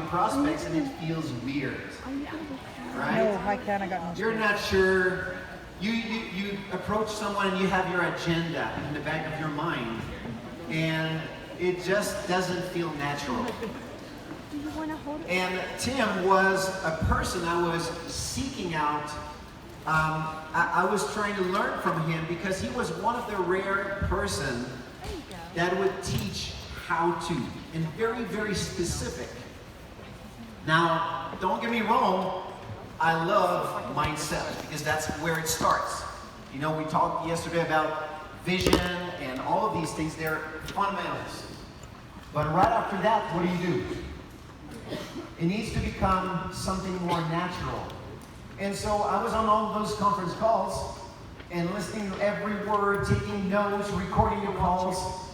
prospects and it feels weird, right? No, I can't. I got no. You're not sure. You approach someone and you have your agenda in the back of your mind, and it just doesn't feel natural. And Tim was a person I was seeking out. I was trying to learn from him because he was one of the rare person that would teach how to, and very, very specific. Now, don't get me wrong, I love mindset because that's where it starts. You know, we talked yesterday about vision and all of these things, they're fundamentals. But right after that, what do? It needs to become something more natural. And so I was on all of those conference calls and listening to every word, taking notes, recording the calls,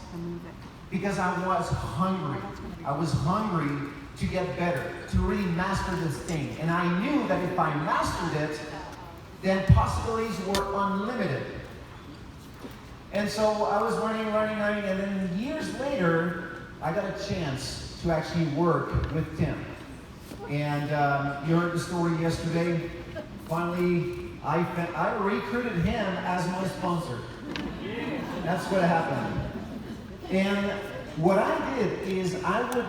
because I was hungry. I was hungry to get better, to really master this thing. And I knew that if I mastered it, then possibilities were unlimited. And so I was learning, and then years later, I got a chance to actually work with Tim. And you heard the story yesterday. Finally, I recruited him as my sponsor. That's what happened. And what I did is I would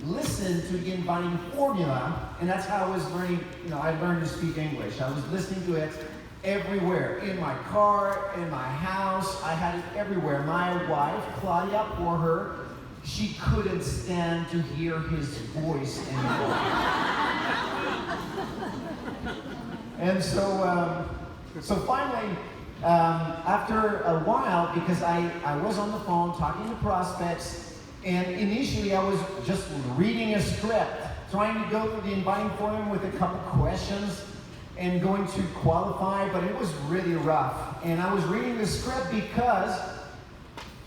listen to the inviting formula, and that's how I was learning, I learned to speak English. I was listening to it everywhere, in my car, in my house, I had it everywhere. My wife, Claudia, poor her, she couldn't stand to hear his voice anymore. And so finally, after a while, because I was on the phone talking to prospects, and initially I was just reading a script, trying to go through the inviting form with a couple questions and going to qualify, but it was really rough. And I was reading the script because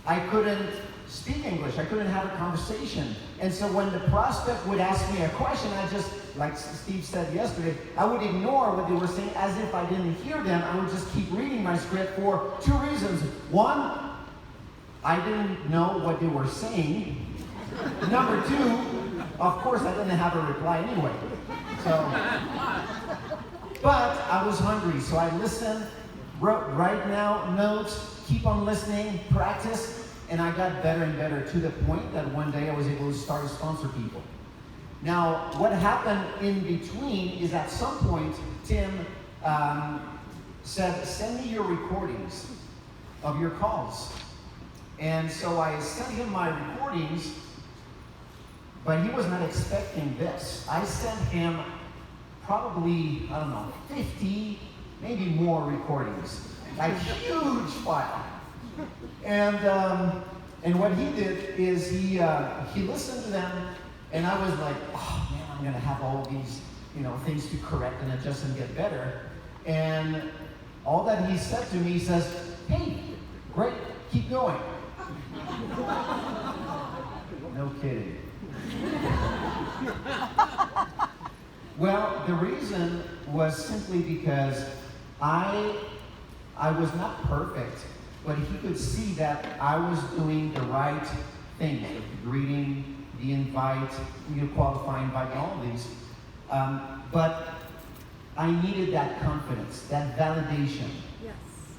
I couldn't speak English. I couldn't have a conversation. And so when the prospect would ask me a question, I just, like Steve said yesterday, I would ignore what they were saying as if I didn't hear them. I would just keep reading my script for two reasons. One, I didn't know what they were saying. Number two, of course, I didn't have a reply anyway. But I was hungry, so I listened, write now notes, keep on listening, practice, and I got better and better to the point that one day I was able to start to sponsor people. Now, what happened in between is at some point, Tim said, send me your recordings of your calls. And so I sent him my recordings, but he was not expecting this. I sent him probably, 50, maybe more recordings, like huge file. And what he did is he listened to them, and I was like, oh man, I'm gonna have all these, things to correct and adjust and get better. And all that he said to me, he says, hey, great, keep going. No kidding. Well, the reason was simply because I was not perfect, but he could see that I was doing the right thing, the greeting, the invite, qualifying, inviting, all of these. But I needed that confidence, that validation, yes,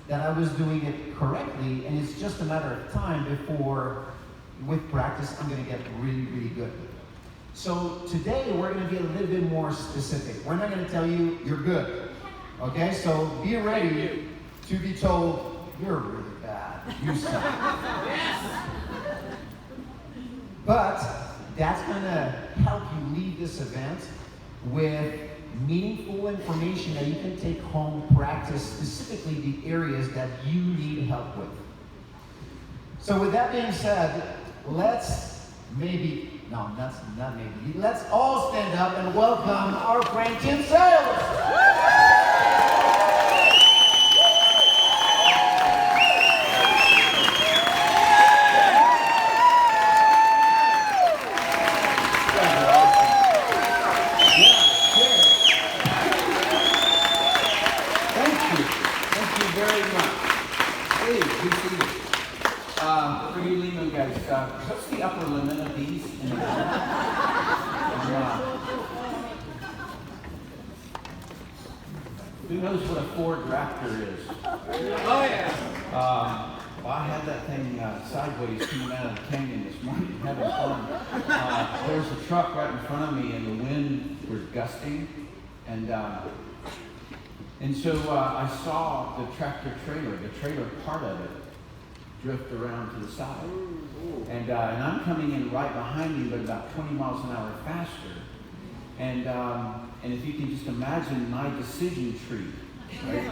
that I was doing it correctly, and it's just a matter of time before, with practice, I'm going to get really, really good. So today we're going to be a little bit more specific. We're not going to tell you you're good. Okay, so be ready to be told you're really bad. You suck. But that's going to help you leave this event with meaningful information that you can take home, practice specifically the areas that you need help with. So with that being said, let's all stand up and welcome our friend Tim Sales. For you Lehman guys, what's the upper limit of these? Who knows what a Ford Raptor is? Oh, yeah. Well, I had that thing sideways coming out of the canyon this morning, having fun. There was a truck right in front of me, and the wind was gusting, and so I saw the tractor trailer, the trailer part of it, drift around to the side, and I'm coming in right behind me, but about 20 miles an hour faster, and if you can just imagine my decision tree, right?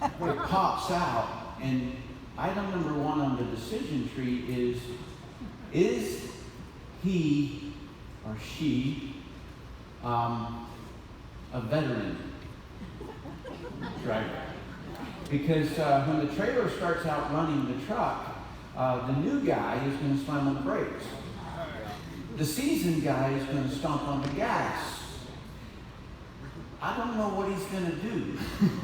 It pops out, and item number 1 on the decision tree is he or she a veteran driver? Because when the trailer starts out running the truck, the new guy is going to slam on the brakes. The seasoned guy is going to stomp on the gas. I don't know what he's going to do,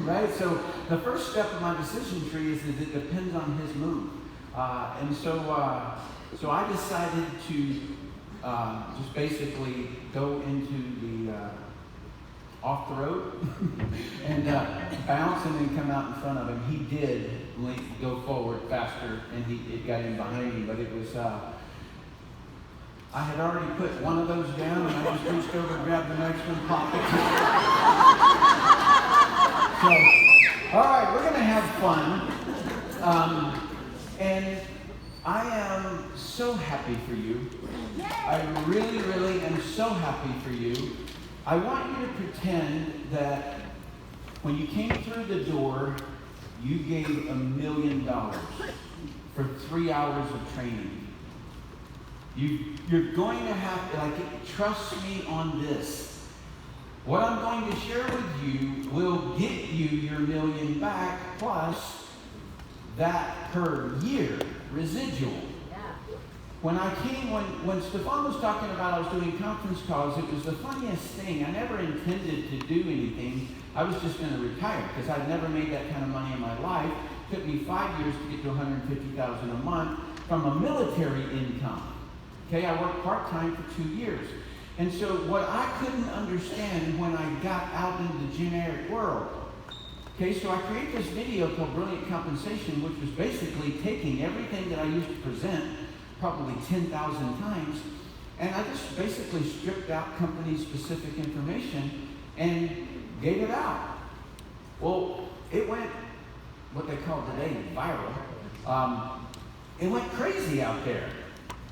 right? So the first step of my decision tree is that it depends on his move. And so I decided to just basically go into the off the road and bounce and then come out in front of him. He did go forward faster, and it got in behind me, but it was I had already put one of those down, and I just reached over and grabbed the next one, popped it. So, all right, we're going to have fun. And I am so happy for you. I really, really am so happy for you. I want you to pretend that when you came through the door, you gave $1 million for 3 hours of training. You're going to have to, trust me on this. What I'm going to share with you will get you your $1 million back, plus that per year residual. When I came, when Stefan was talking about I was doing conference calls, it was the funniest thing. I never intended to do anything. I was just going to retire because I'd never made that kind of money in my life. It took me 5 years to get to $150,000 a month from a military income. Okay, I worked part-time for 2 years. And so what I couldn't understand when I got out into the generic world, okay, so I created this video called Brilliant Compensation, which was basically taking everything that I used to present probably 10,000 times, and I just basically stripped out company-specific information and gave it out. Well, it went, what they call today, viral. It went crazy out there.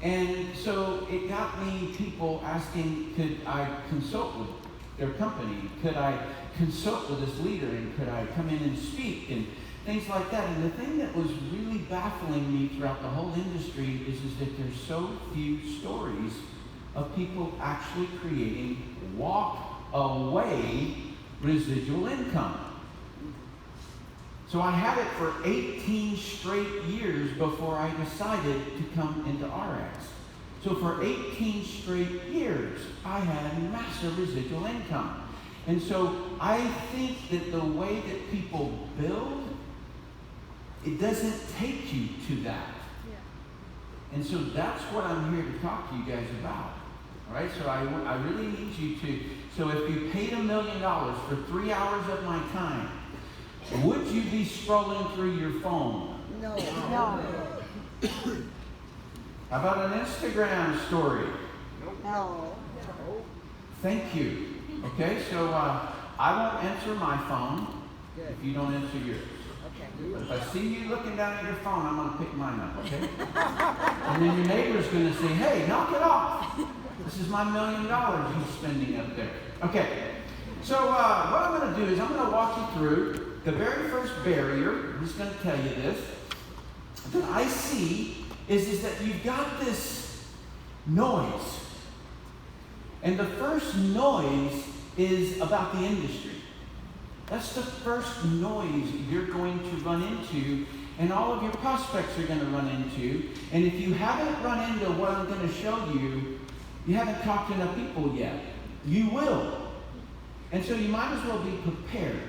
And so it got me people asking, could I consult with their company? Could I consult with this leader? And could I come in and speak? And things like that. And the thing that was really baffling me throughout the whole industry is that there's so few stories of people actually creating walk-away residual income. So I had it for 18 straight years before I decided to come into RX. So for 18 straight years, I had massive residual income. And so I think that the way that people build, it doesn't take you to that. Yeah. And so that's what I'm here to talk to you guys about. All right, so I really need you to, so if you paid $1 million for 3 hours of my time, would you be scrolling through your phone? No. How about an Instagram story? No. Thank you. Okay, so I won't answer my phone if you don't answer yours. Okay. But if I see you looking down at your phone, I'm going to pick mine up, okay? And then your neighbor's going to say, hey, knock it off. This is my $1 million you're spending up there. Okay, so what I'm going to do is I'm going to walk you through the very first barrier. I'm just going to tell you this, that I see is that you've got this noise. And the first noise is about the industry. That's the first noise you're going to run into, and all of your prospects are going to run into. And if you haven't run into what I'm going to show you, you haven't talked to enough people yet. You will. And so you might as well be prepared.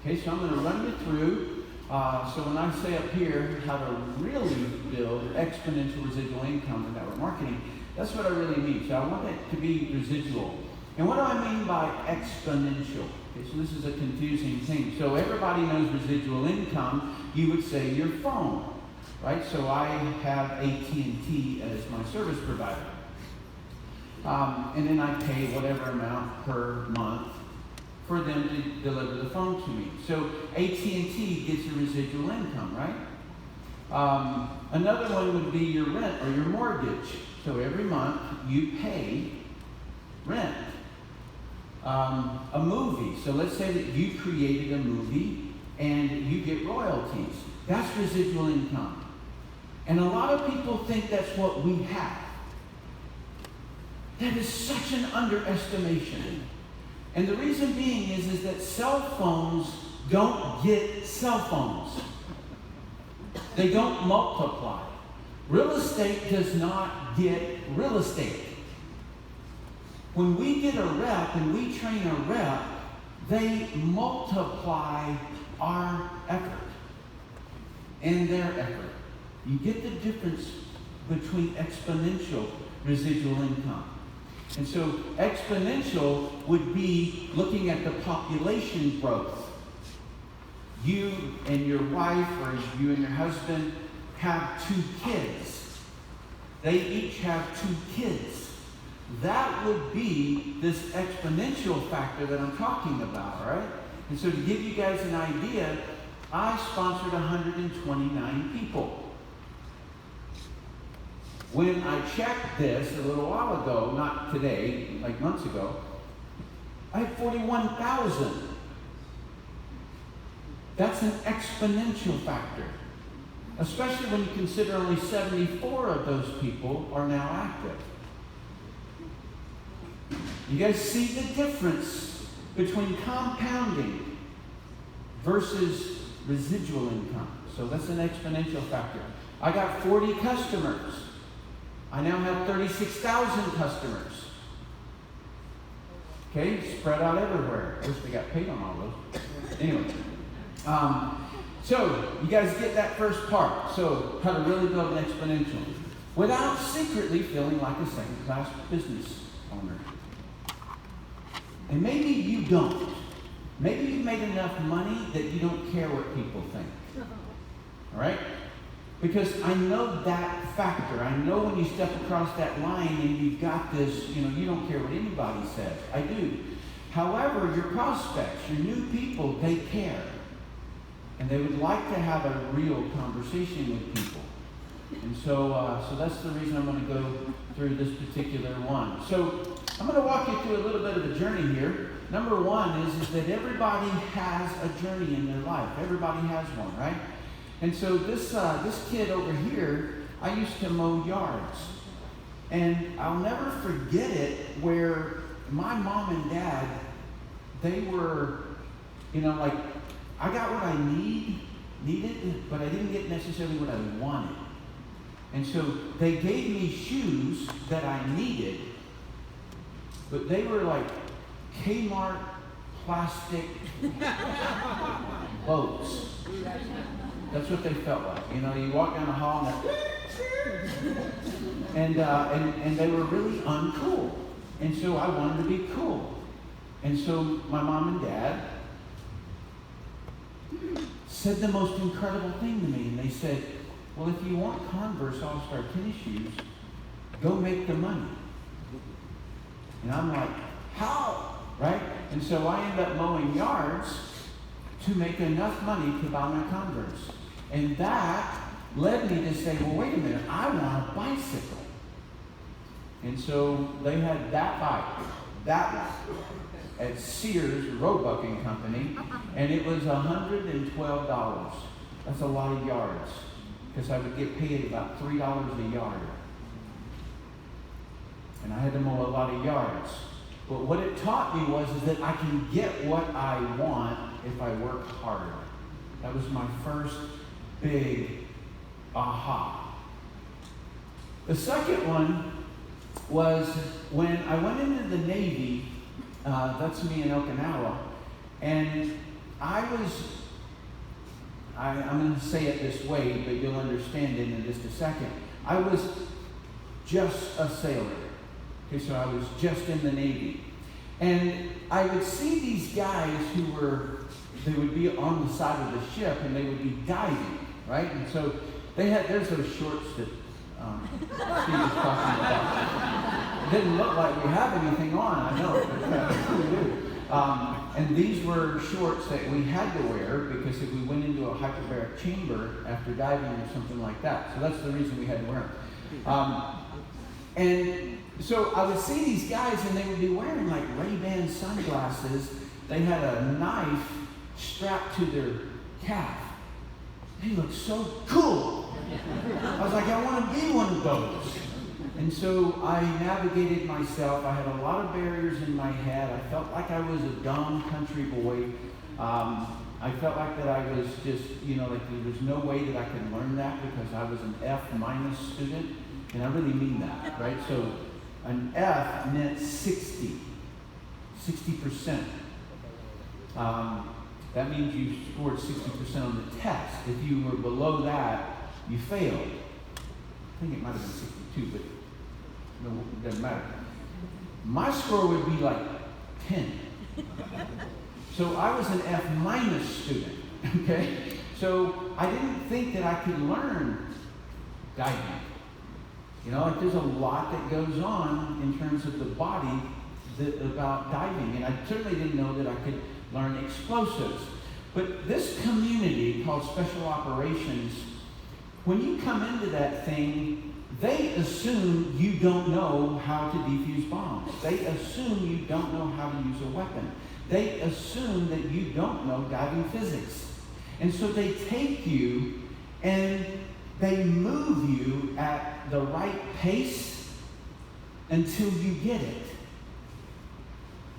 Okay, so I'm going to run you through. So when I say up here how to really build exponential residual income in network marketing, that's what I really mean. So I want it to be residual. And what do I mean by exponential? Okay, so this is a confusing thing. So everybody knows residual income. You would say your phone, right? So I have AT&T as my service provider. And then I pay whatever amount per month for them to deliver the phone to me. So AT&T gets a residual income, right? Another one would be your rent or your mortgage. So every month you pay rent. A movie. So let's say that you created a movie and you get royalties. That's residual income. And a lot of people think that's what we have. That is such an underestimation. And the reason being is that cell phones don't get cell phones. They don't multiply. Real estate does not get real estate. When we get a rep and we train a rep, they multiply our effort and their effort. You get the difference between exponential residual income. And so exponential would be looking at the population growth. You and your wife or you and your husband have 2 kids. They each have 2 kids. That would be this exponential factor that I'm talking about, right? And so to give you guys an idea, I sponsored 129 people. When I checked this a little while ago, not today, like months ago, I had 41,000. That's an exponential factor, especially when you consider only 74 of those people are now active. You guys see the difference between compounding versus residual income. So that's an exponential factor. I got 40 customers. I now have 36,000 customers. Okay, spread out everywhere. I wish we got paid on all those. Anyway, so you guys get that first part. So how to really build an exponential without secretly feeling like a second-class business owner. And maybe you don't. Maybe you've made enough money that you don't care what people think. All right? Because I know that factor. I know when you step across that line and you've got this, you don't care what anybody says. I do. However, your prospects, your new people, they care. And they would like to have a real conversation with people. And so that's the reason I'm going to go through this particular one. So I'm going to walk you through a little bit of a journey here. Number one is that everybody has a journey in their life. Everybody has one, right? And so this kid over here, I used to mow yards. And I'll never forget it where my mom and dad, they were, like, I got what I needed, but I didn't get necessarily what I wanted. And so they gave me shoes that I needed, but they were like Kmart plastic boats. That's what they felt like. You walk down the hall and they were really uncool. And so I wanted to be cool. And so my mom and dad said the most incredible thing to me. And they said, well, if you want Converse All-Star tennis shoes, go make the money. And I'm like, how? Right? And so I end up mowing yards to make enough money to buy my Converse. And that led me to say, well, wait a minute, I want a bicycle. And so they had that bike, that one, at Sears Roebuck and Company, and it was $112. That's a lot of yards, because I would get paid about $3 a yard. And I had to mow a lot of yards. But what it taught me was that I can get what I want if I work harder. That was my first big aha. The second one was when I went into the Navy. That's me in Okinawa. And I'm going to say it this way, but you'll understand it in just a second. I was just a sailor. Okay, so I was just in the Navy. And I would see these guys they would be on the side of the ship and they would be diving, right? And so there's those shorts that Steve was talking about. It didn't look like we have anything on, I know, but we do. And these were shorts that we had to wear because if we went into a hyperbaric chamber after diving or something like that. So that's the reason we had to wear them. And so I would see these guys and they would be wearing like Ray-Ban sunglasses. They had a knife strapped to their calf. They looked so cool. I was like, I want to be one of those. And so I navigated myself. I had a lot of barriers in my head. I felt like I was a dumb country boy. I felt like that I was just, like there was no way that I could learn that because I was an F- student. And I really mean that, right? So an F meant 60%. That means you scored 60% on the test. If you were below that, you failed. I think it might have been 62, but no, it doesn't matter. My score would be like 10. So I was an F- student, okay? So I didn't think that I could learn diving. Like there's a lot that goes on in terms of the body about diving. And I certainly didn't know that I could learn explosives. But this community called Special Operations, when you come into that thing, they assume you don't know how to defuse bombs. They assume you don't know how to use a weapon. They assume that you don't know diving physics. And so they take you and they move you at the right pace until you get it.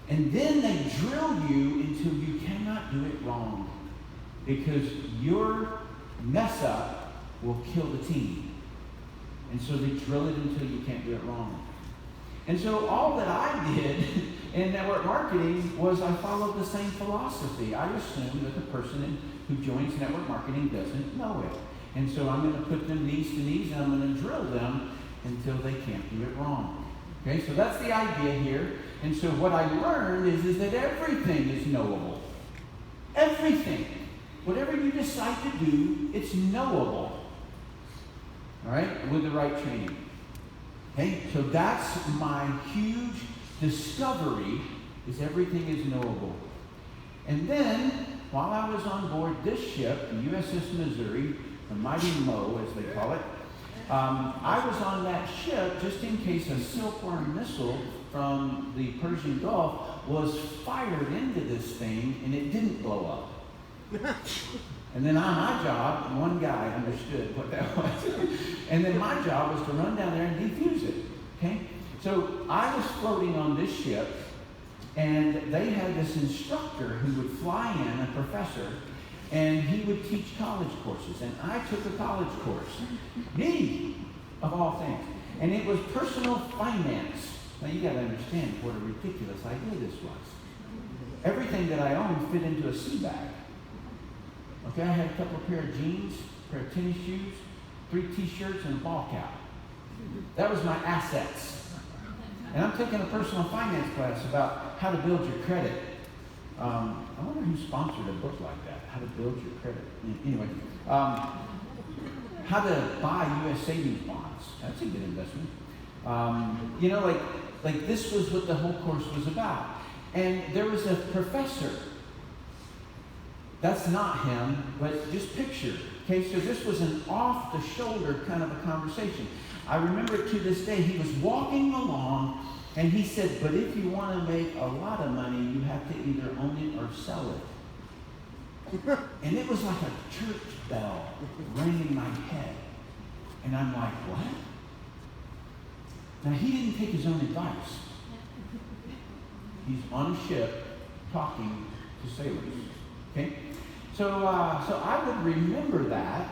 And then they drill you until you cannot do it wrong. Because your mess up will kill the team. And so they drill it until you can't do it wrong. And so all that I did in network marketing was I followed the same philosophy. I assume that the person who joins network marketing doesn't know it. And so I'm going to put them knees to knees and I'm going to drill them until they can't do it wrong. Okay, so that's the idea here. And so what I learned is that everything is knowable. Everything. Whatever you decide to do, it's knowable. All right, with the right training. Okay, so that's my huge discovery, is everything is knowable. And then, while I was on board this ship, the USS Missouri, the Mighty Mo, as they call it, I was on that ship just in case a silkworm missile from the Persian Gulf was fired into this thing and it didn't blow up. And then on my job, one guy understood what that was. And then my job was to run down there and defuse it. Okay? So I was floating on this ship, and they had this instructor who would fly in, a professor, and he would teach college courses. And I took a college course. Me, of all things. And it was personal finance. Now you got to understand what a ridiculous idea this was. Everything that I owned fit into a sea bag. Okay, I had a couple of pair of jeans, a pair of tennis shoes, 3 t-shirts, and a ball cap. That was my assets. And I'm taking a personal finance class about how to build your credit. I wonder who sponsored a book like that, How to Build Your Credit. Anyway, how to buy U.S. savings bonds. That's a good investment. Like this was what the whole course was about. And there was a professor. That's not him, but just picture. Okay, so this was an off-the-shoulder kind of a conversation. I remember to this day, he was walking along, and he said, but if you want to make a lot of money, you have to either own it or sell it. And it was like a church bell ringing in my head. And I'm like, what? Now, he didn't take his own advice. He's on a ship talking to sailors. Okay? So I would remember that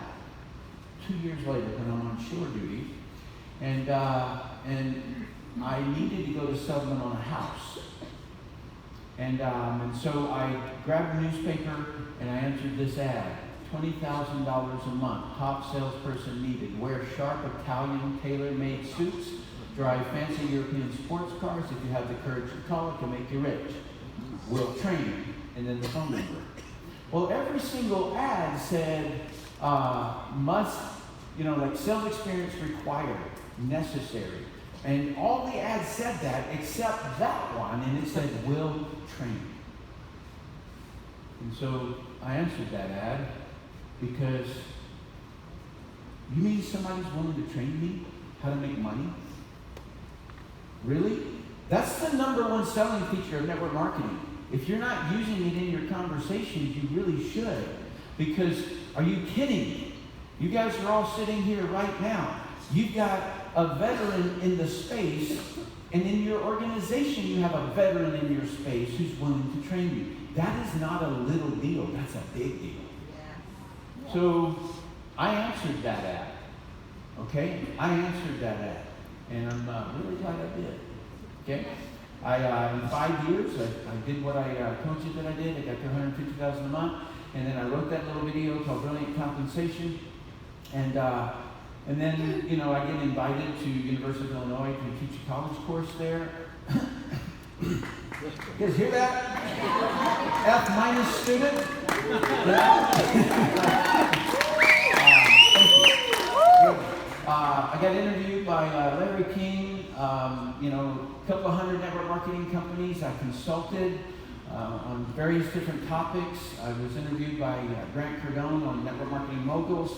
2 years later when I'm on shore duty, and I needed to go to Selman on a house. And so I grabbed a newspaper and I entered this ad. $20,000 a month, top salesperson needed. Wear sharp Italian tailor-made suits drive fancy European sports cars. If you have the courage to call, it can make you rich. We'll train you. And then the phone number. Well, every single ad said, must, like sales experience required, necessary. And all the ads said that except that one, and it said, will train. And so I answered that ad because, you mean somebody's willing to train me how to make money? Really? That's the number one selling feature of network marketing. If you're not using it in your conversations, you really should. Because, are you kidding? You guys are all sitting here right now. You've got a veteran in the space, and in your organization you have a veteran in your space who's willing to train you. That is not a little deal, that's a big deal. Yeah. So, I answered that ad. Okay? I answered that ad. And I'm really glad I did. Okay? In 5 years, I did what I told you that I did. I got to $150,000 a month. And then I wrote that little video called Brilliant Compensation. And then, I get invited to University of Illinois to teach a college course there. You guys hear that? F- student? Yeah. Thank you. I got interviewed by Larry King, a couple of hundred network marketing companies. I consulted on various different topics. I was interviewed by Grant Cardone on network marketing moguls.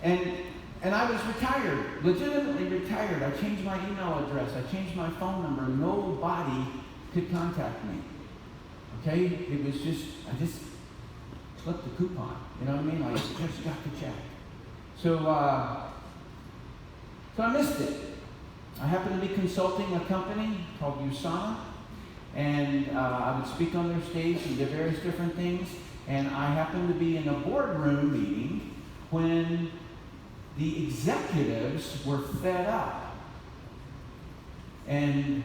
And I was retired, legitimately retired. I changed my email address. I changed my phone number. Nobody could contact me. Okay? It was I just flipped the coupon. You know what I mean? Like, just got the check. So I missed it. I happened to be consulting a company called USANA, and I would speak on their stage and do various different things. And I happened to be in a boardroom meeting when the executives were fed up. And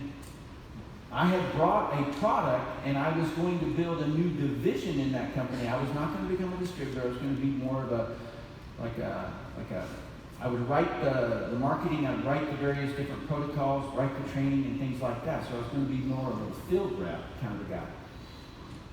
I had brought a product, and I was going to build a new division in that company. I was not going to become a distributor. I was going to be more of I would write the marketing, I would write the various different protocols, write the training and things like that. So I was going to be more of a field rep kind of a guy.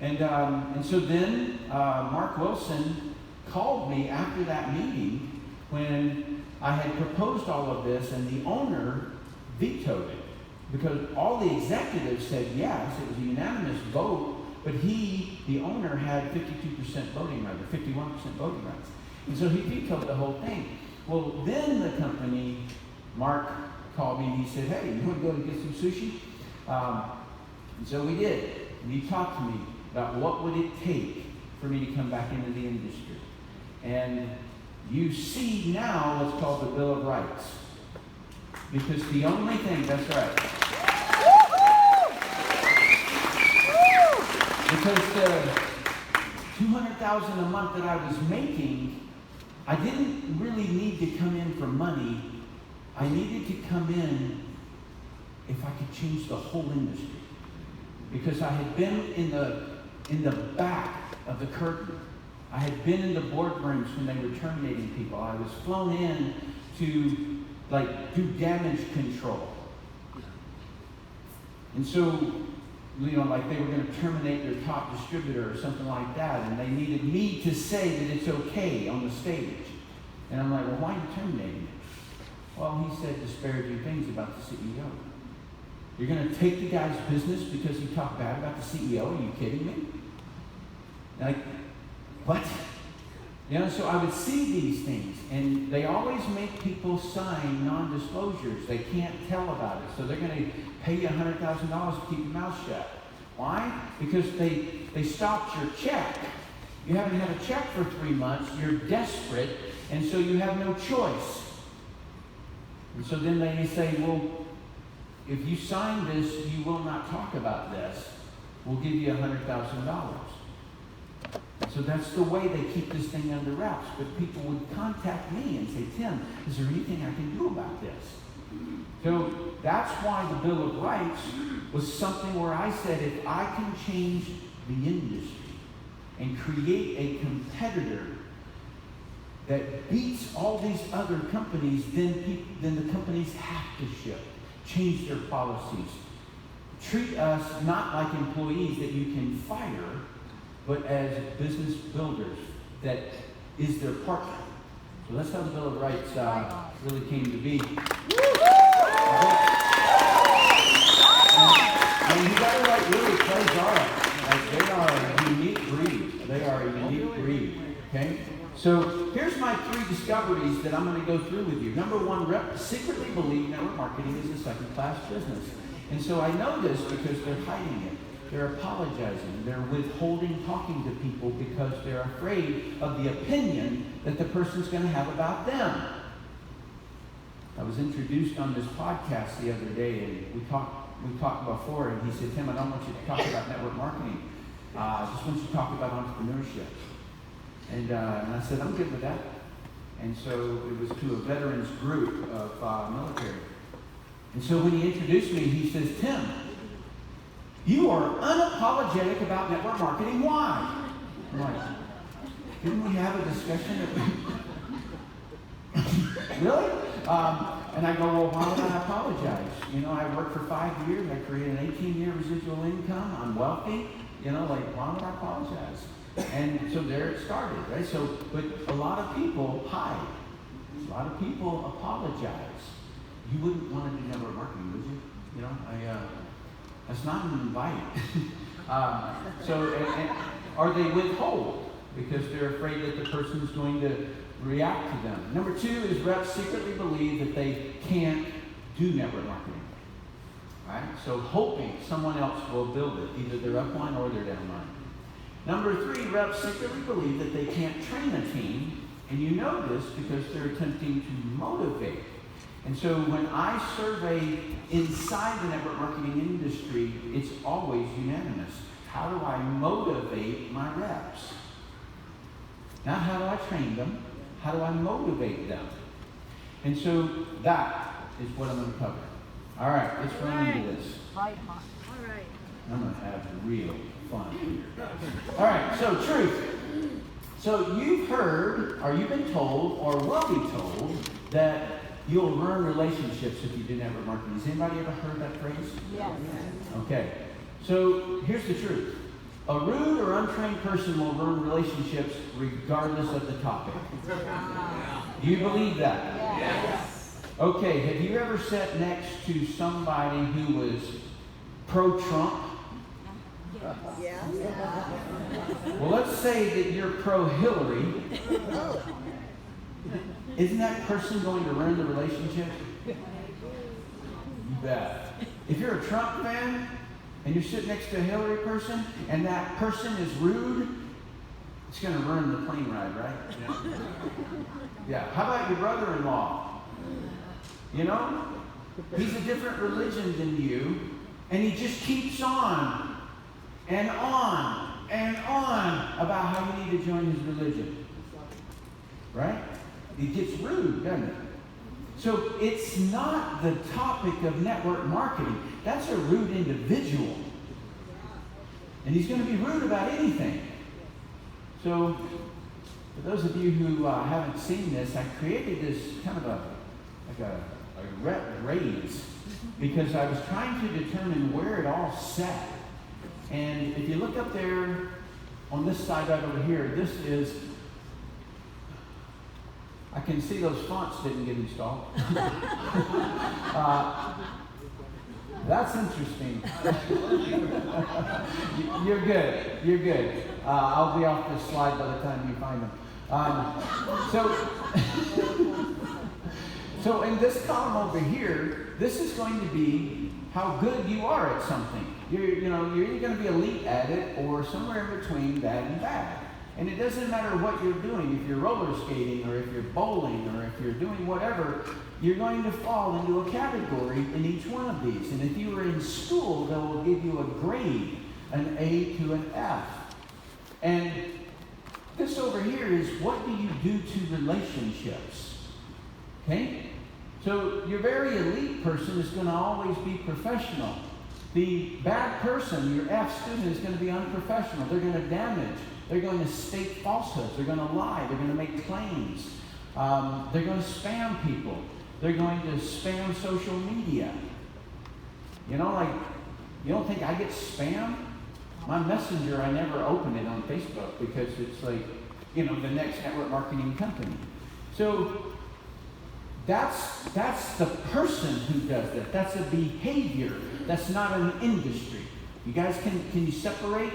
And so then Mark Wilson called me after that meeting when I had proposed all of this, and the owner vetoed it because all the executives said yes. It was a unanimous vote, but the owner had 52% voting rights, or 51% voting rights. And so he vetoed the whole thing. Well, then the company, Mark called me and he said, hey, you want to go and get some sushi? And so we did. And he talked to me about what would it take for me to come back into the industry. And you see now what's called the Bill of Rights. Because the only thing, that's right. Because the $200,000 a month that I was making, I didn't really need to come in for money. I needed to come in if I could change the whole industry. Because I had been in the back of the curtain. I had been in the boardrooms when they were terminating people. I was flown in to do damage control. And so, they were going to terminate their top distributor or something like that, and they needed me to say that it's okay on the stage. And I'm like, well, why are you terminating it? Well, he said disparaging things about the CEO. You're going to take the guy's business because he talked bad about the CEO? Are you kidding me? Like, what? So I would see these things, and they always make people sign non-disclosures. They can't tell about it, so they're going to pay you $100,000 to keep your mouth shut. Why? Because they stopped your check. You haven't had a check for 3 months. You're desperate, and so you have no choice. And so then they say, well, if you sign this, you will not talk about this. We'll give you $100,000. So that's the way they keep this thing under wraps. But people would contact me and say, Tim, is there anything I can do about this? So that's why the Bill of Rights was something where I said, if I can change the industry and create a competitor that beats all these other companies, then the companies have to change their policies. Treat us not like employees that you can fire, but as business builders that is their partner. So that's how the Bill of Rights really came to be. And you got to write really plays are. Like they are a unique breed. They are a unique breed. Okay? So here's my 3 discoveries that I'm going to go through with you. Number 1, secretly believe network marketing is a second-class business. And so I know this because they're hiding it. They're apologizing. They're withholding talking to people because they're afraid of the opinion that the person's going to have about them. I was introduced on this podcast the other day, and we talked before, and he said, Tim, I don't want you to talk about network marketing. I just want you to talk about entrepreneurship. And I said, I'm good with that. And so it was to a veterans group of military. And so when he introduced me, he says, Tim, you are unapologetic about network marketing. Why? I'm like, didn't we have a discussion? Really? And I go, well, why would I apologize? You know, I worked for 5 years. I created an 18-year residual income. I'm wealthy. You know, like, why would I apologize? And so there it started, right? So, but a lot of people hide. A lot of people apologize. You wouldn't want to do network marketing, would you? You know, that's not an invite. Or they withhold because they're afraid that the person's going to react to them. Number 2 is reps secretly believe that they can't do network marketing. Right? So hoping someone else will build it, either they're upline or they're downline. Number 3, reps secretly believe that they can't train a team, and you know this because they're attempting to motivate. And so when I survey inside the network marketing industry, it's always unanimous. How do I motivate my reps? Not how do I train them, how do I motivate them? And so that is what I'm going to cover. All right, let's run into this. All right. I'm going to have real fun. All right, so truth. So you've heard, or you've been told, or will be told, that you'll ruin relationships if you do network marketing. Has anybody ever heard that phrase? Yes. Okay. So here's the truth. A rude or untrained person will ruin relationships regardless of the topic. Do you believe that? Yes. Okay, have you ever sat next to somebody who was pro-Trump? Yeah. Well, let's say that you're pro-Hillary. Isn't that person going to ruin the relationship? You bet. If you're a Trump fan and you're sitting next to a Hillary person and that person is rude, it's going to ruin the plane ride, right? Yeah. How about your brother-in-law? You know, he's a different religion than you, and he just keeps on and on and on about how you need to join his religion. Right? It gets rude, doesn't it? So it's not the topic of network marketing. That's a rude individual. And he's going to be rude about anything. So for those of you who haven't seen this, I created this kind of a rep raise because I was trying to determine where it all sat. And if you look up there on this side right over here, this is, I can see those fonts didn't get installed. That's interesting. You're good. You're good. I'll be off this slide by the time you find them. So in this column over here, this is going to be how good you are at something. You're either going to be elite at it or somewhere in between that and bad. And it doesn't matter what you're doing. If you're roller skating or if you're bowling or if you're doing whatever, you're going to fall into a category in each one of these. And if you were in school, they will give you a grade, an A to an F. And this over here is what do you do to relationships? Okay? So your very elite person is going to always be professional. The bad person, your F student, is going to be unprofessional. They're going to damage. They're going to state falsehoods. They're going to lie. They're going to make claims. They're going to spam people. They're going to spam social media. You know, like, you don't think I get spam? My messenger, I never open it on Facebook because it's like, you know, the next network marketing company. So that's the person who does that. That's a behavior. That's not an industry. You guys, can you separate?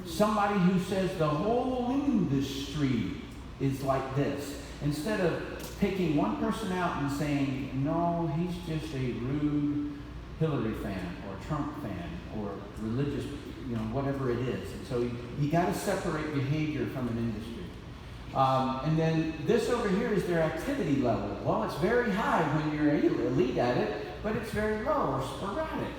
Somebody who says the whole industry is like this, instead of picking one person out and saying, no, he's just a rude Hillary fan or Trump fan or religious, you know, whatever it is. And so you got to separate behavior from an industry. And then this over here is their activity level. Well, it's very high when you're elite at it, but it's very low or sporadic.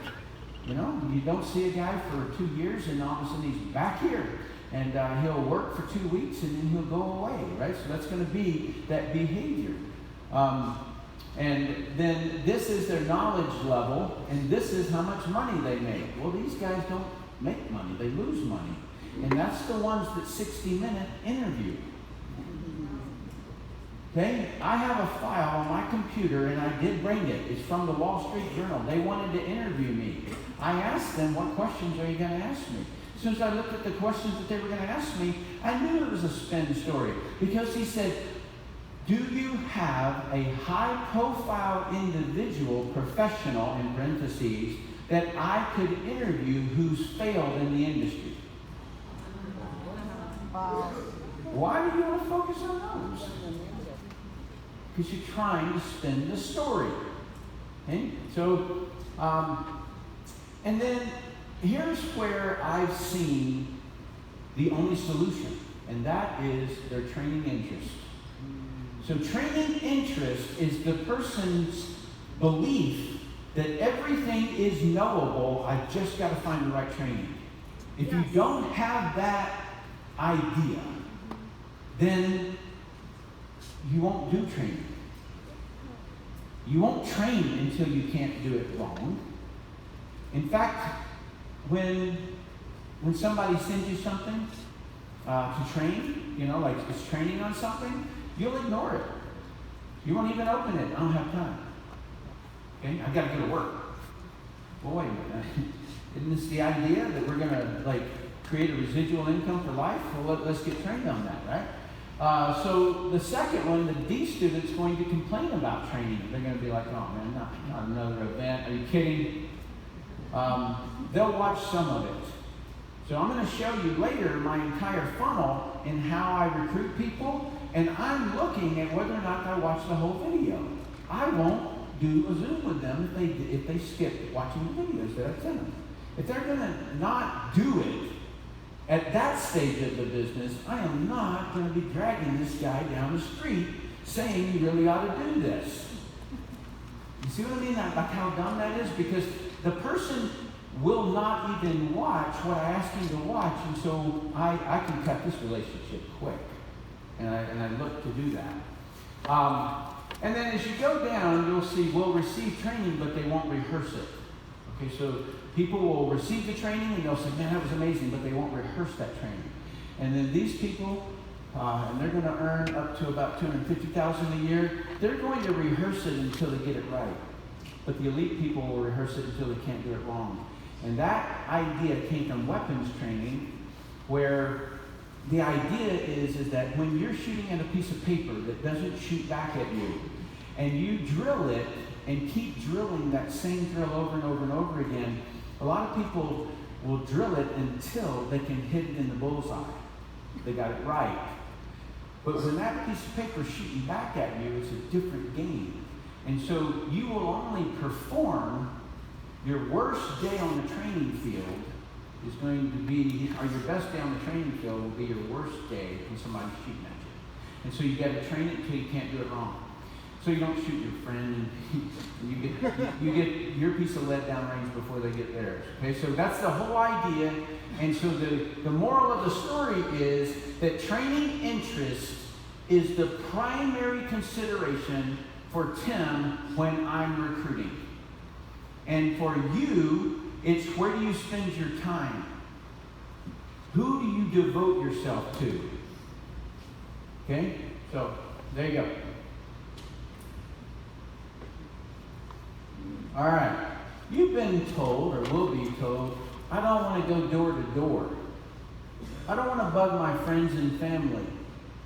You know, you don't see a guy for 2 years and all of a sudden he's back here. And he'll work for 2 weeks and then he'll go away, right? So that's going to be that behavior. And then this is their knowledge level, and this is how much money they make. Well, these guys don't make money, they lose money. And that's the ones that 60-minute interview. Okay? I have a file on my computer, and I did bring it. It's from the Wall Street Journal. They wanted to interview me. I asked them, what questions are you going to ask me? As soon as I looked at the questions that they were going to ask me, I knew it was a spin story. Because he said, do you have a high-profile individual, professional, in parentheses, that I could interview who's failed in the industry? Why do you want to focus on those? Because you're trying to spin the story. Okay? So, and then here's where I've seen the only solution, and that is their training interest. So training interest is the person's belief that everything is knowable, I just got to find the right training. If you don't have that idea, then you won't do training. You won't train until you can't do it wrong. In fact, when somebody sends you something to train, you know, like it's training on something, you'll ignore it. You won't even open it. I don't have time. Okay, I've got to go to work. Well, wait a minute. Isn't this the idea that we're going to like create a residual income for life? Well, let's get trained on that, right? So the second one, the D student's going to complain about training. They're going to be like, oh man, not another event. Are you kidding? They'll watch some of it. So I'm going to show you later my entire funnel and how I recruit people. And I'm looking at whether or not I watch the whole video. I won't do a Zoom with them if they skip watching the videos that I send them. If they're going to not do it at that stage of the business, I am not going to be dragging this guy down the street saying you really ought to do this. You see what I mean? Like how dumb that is? Because the person will not even watch what I ask him to watch, and so I can cut this relationship quick. And I look to do that. And then as you go down, you'll see we'll receive training, but they won't rehearse it. Okay, so people will receive the training and they'll say, man, that was amazing, but they won't rehearse that training. And then these people, and they're going to earn up to about $250,000 a year, they're going to rehearse it until they get it right. But the elite people will rehearse it until they can't do it wrong. And that idea came from weapons training, where the idea is that when you're shooting at a piece of paper that doesn't shoot back at you, and you drill it and keep drilling that same drill over and over and over again, a lot of people will drill it until they can hit it in the bullseye. They got it right. But when that piece of paper is shooting back at you, it's a different game. And so you will only perform your worst day on the training field is going to be, or your best day on the training field will be your worst day when somebody's shooting at you. And so you got to train it until you can't do it wrong. So you don't shoot your friend, and you get your piece of lead downrange before they get theirs. Okay, so that's the whole idea. And so the moral of the story is that training interest is the primary consideration for Tim when I'm recruiting. And for you, it's where do you spend your time? Who do you devote yourself to? Okay? So, there you go. All right. You've been told, or will be told, I don't want to go door to door. I don't want to bug my friends and family.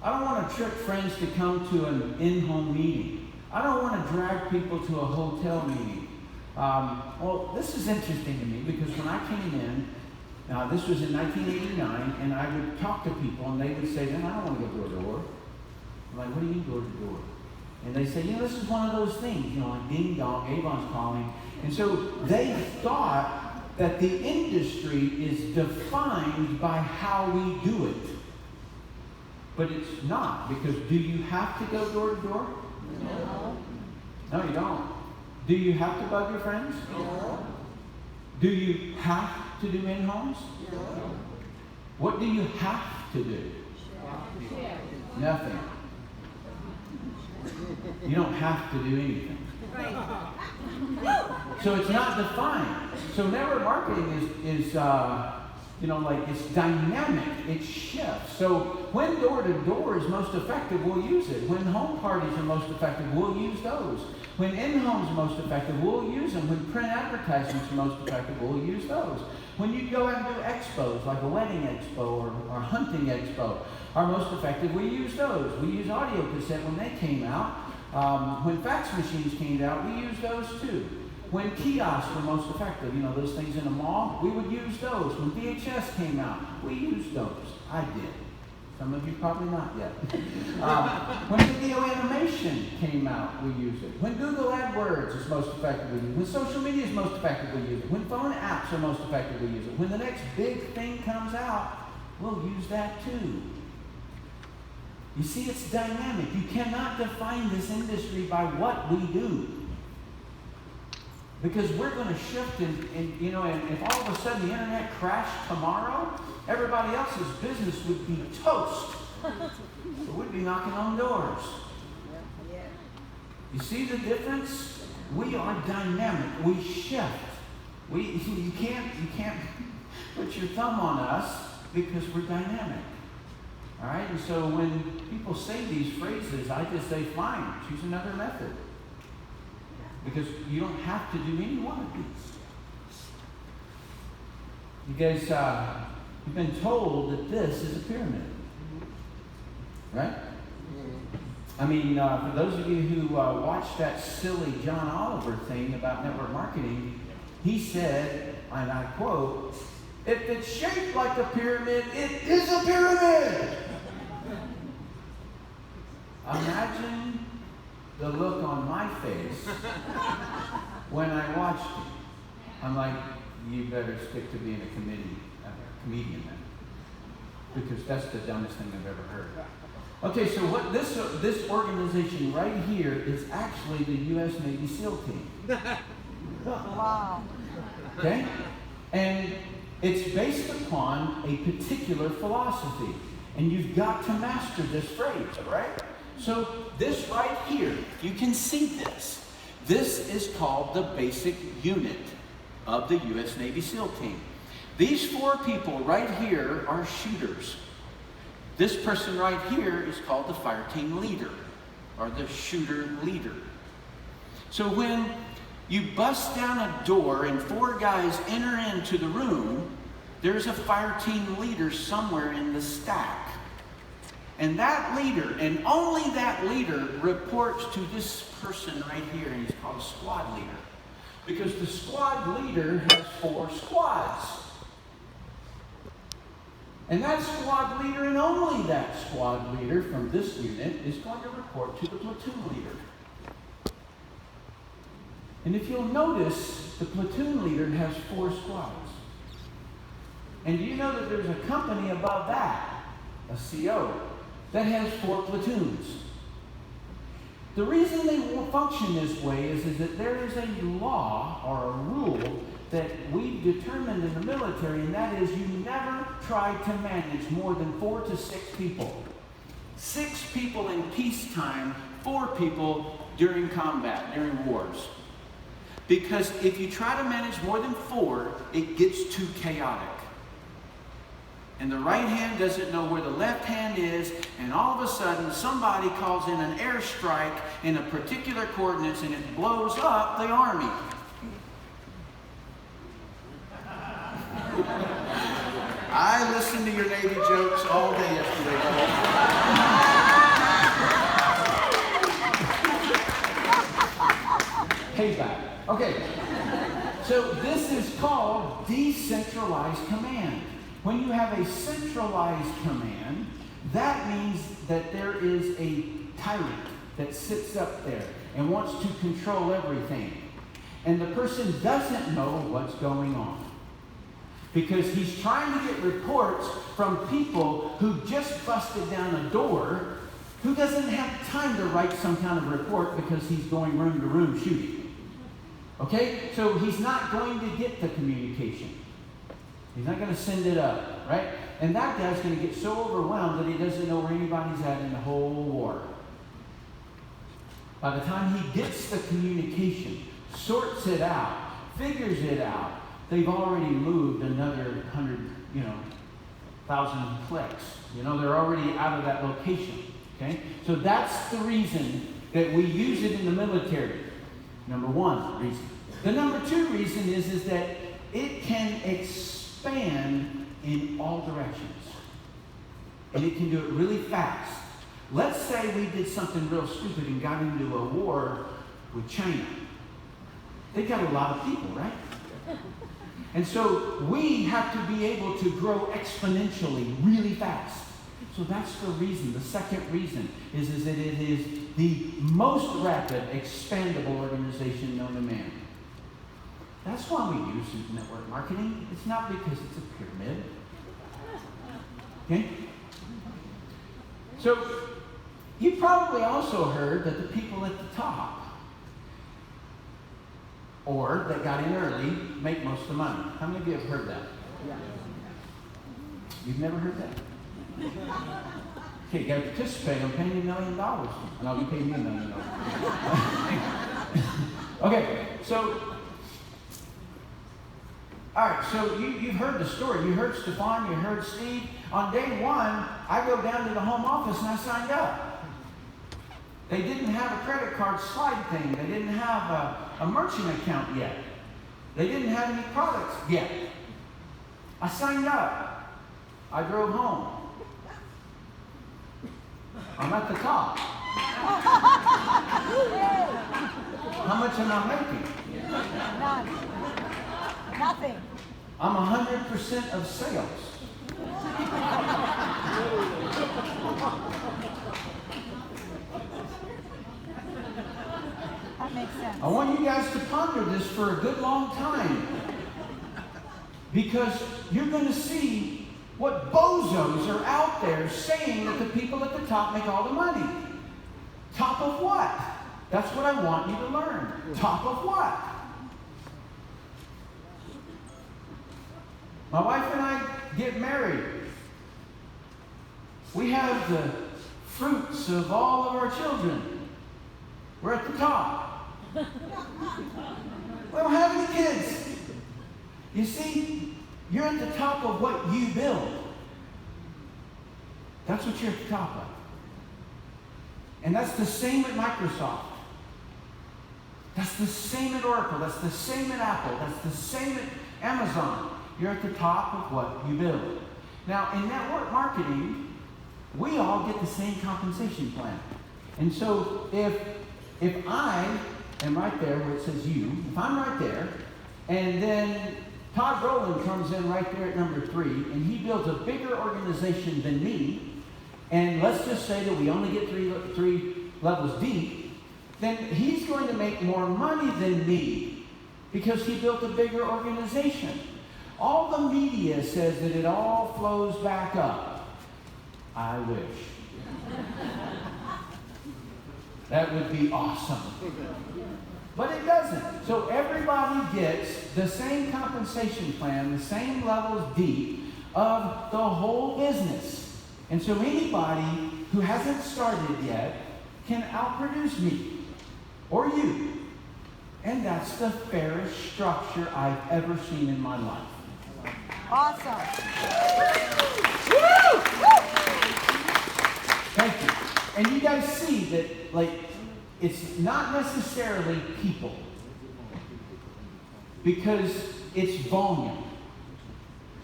I don't want to trick friends to come to an in-home meeting. I don't want to drag people to a hotel meeting. Well, this is interesting to me because when I came in, this was in 1989, and I would talk to people, and they would say, "Then I don't want to go door to door." I'm like, "What do you mean door to door?" And they say, "This is one of those things, like ding dong, Avon's calling." And so they thought that the industry is defined by how we do it. But it's not, because do you have to go door to door? No. No, you don't. Do you have to bug your friends? No. Do you have to do in-homes? No. What do you have to do? Nothing. You don't have to do anything. So it's not defined. So network marketing is it's dynamic. It shifts. So when door to door is most effective, we'll use it. When home parties are most effective, we'll use those. When in-homes are most effective, we'll use them. When print advertisements are most effective, we'll use those. When you go out and do expos, like a wedding expo or hunting expo, are most effective, we use those. We use audio cassette when they came out. When fax machines came out, we used those too. When kiosks were most effective, those things in the mall, we would use those. When VHS came out, we used those. I did. Some of you probably not yet. When video animation came out, we used it. When Google AdWords is most effective, we use it. When social media is most effective, we use it. When phone apps are most effective, we use it. When the next big thing comes out, we'll use that too. You see, it's dynamic. You cannot define this industry by what we do. Because we're going to shift, and if all of a sudden the internet crashed tomorrow, everybody else's business would be toast. So we'd be knocking on doors. You see the difference? We are dynamic. We shift. You can't put your thumb on us because we're dynamic. All right? And so when people say these phrases, I just say, fine, choose another method. Because you don't have to do any one of these. You guys, you've been told that this is a pyramid. Right? I mean, for those of you who watched that silly John Oliver thing about network marketing, he said, and I quote, "If it's shaped like a pyramid, it is a pyramid." Imagine the look on my face when I watched it. I'm like, you better stick to being a comedian then. Because that's the dumbest thing I've ever heard. Okay, so what this organization right here is actually the U.S. Navy SEAL team. Wow. Okay? And it's based upon a particular philosophy. And you've got to master this phrase, all right? So this right here, you can see this. This is called the basic unit of the U.S. Navy SEAL team. These 4 people right here are shooters. This person right here is called the fire team leader, or the shooter leader. So when you bust down a door and 4 guys enter into the room, there's a fire team leader somewhere in the stack. And that leader, and only that leader, reports to this person right here, and he's called a squad leader. Because the squad leader has 4 squads. And that squad leader, and only that squad leader from this unit, is going to report to the platoon leader. And if you'll notice, the platoon leader has 4 squads. And do you know that there's a company above that, a CO, that has 4 platoons? The reason they function this way is that there is a law or a rule that we've determined in the military, and that is you never try to manage more than 4 to 6 people. 6 people in peacetime, 4 people during combat, during wars. Because if you try to manage more than 4, it gets too chaotic. And the right hand doesn't know where the left hand is, and all of a sudden somebody calls in an airstrike in a particular coordinates, and it blows up the army. I listened to your Navy jokes all day yesterday. Payback. Okay. So this is called decentralized command. When you have a centralized command, that means that there is a tyrant that sits up there and wants to control everything. And the person doesn't know what's going on, because he's trying to get reports from people who just busted down a door, who doesn't have time to write some kind of report because he's going room to room shooting. Okay? So he's not going to get the communication. He's not going to send it up, right? And that guy's going to get so overwhelmed that he doesn't know where anybody's at in the whole war. By the time he gets the communication, sorts it out, figures it out, they've already moved another 1,000 clicks. They're already out of that location. Okay? So that's the reason that we use it in the military. Number one reason. The number two reason is that it can expand in all directions. And it can do it really fast. Let's say we did something real stupid and got into a war with China. They got a lot of people, right? And so we have to be able to grow exponentially really fast. So that's the reason. The second reason is that it is the most rapid, expandable organization known to man. That's why we use network marketing. It's not because it's a pyramid. Okay? So, you probably also heard that the people at the top, or that got in early, make most of the money. How many of you have heard that? You've never heard that? Okay, you got to participate. I'm paying you $1 million. No, you pay me $1 million. Okay, so, all right, so you've heard the story. You heard Stefan, you heard Steve. On day one, I go down to the home office and I signed up. They didn't have a credit card slide thing. They didn't have a merchant account yet. They didn't have any products yet. I signed up. I drove home. I'm at the top. How much am I making? None. Nothing. I'm 100% of sales. That makes sense. I want you guys to ponder this for a good long time, because you're going to see what bozos are out there saying that the people at the top make all the money. Top of what? That's what I want you to learn. Top of what? My wife and I get married. We have the fruits of all of our children. We're at the top. We don't have any kids. You see, you're at the top of what you build. That's what you're at the top of. And that's the same at Microsoft. That's the same at Oracle. That's the same at Apple. That's the same at Amazon. You're at the top of what you build. Now, in network marketing, we all get the same compensation plan. And so if I am right there where it says you, if I'm right there, and then Todd Rowland comes in right there at number 3, and he builds a bigger organization than me, and let's just say that we only get three levels deep, then he's going to make more money than me because he built a bigger organization. All the media says that it all flows back up. I wish. That would be awesome. But it doesn't. So everybody gets the same compensation plan, the same levels deep of the whole business. And so anybody who hasn't started yet can outproduce me or you. And that's the fairest structure I've ever seen in my life. Awesome. Thank you. And you guys see that, it's not necessarily people, because it's volume.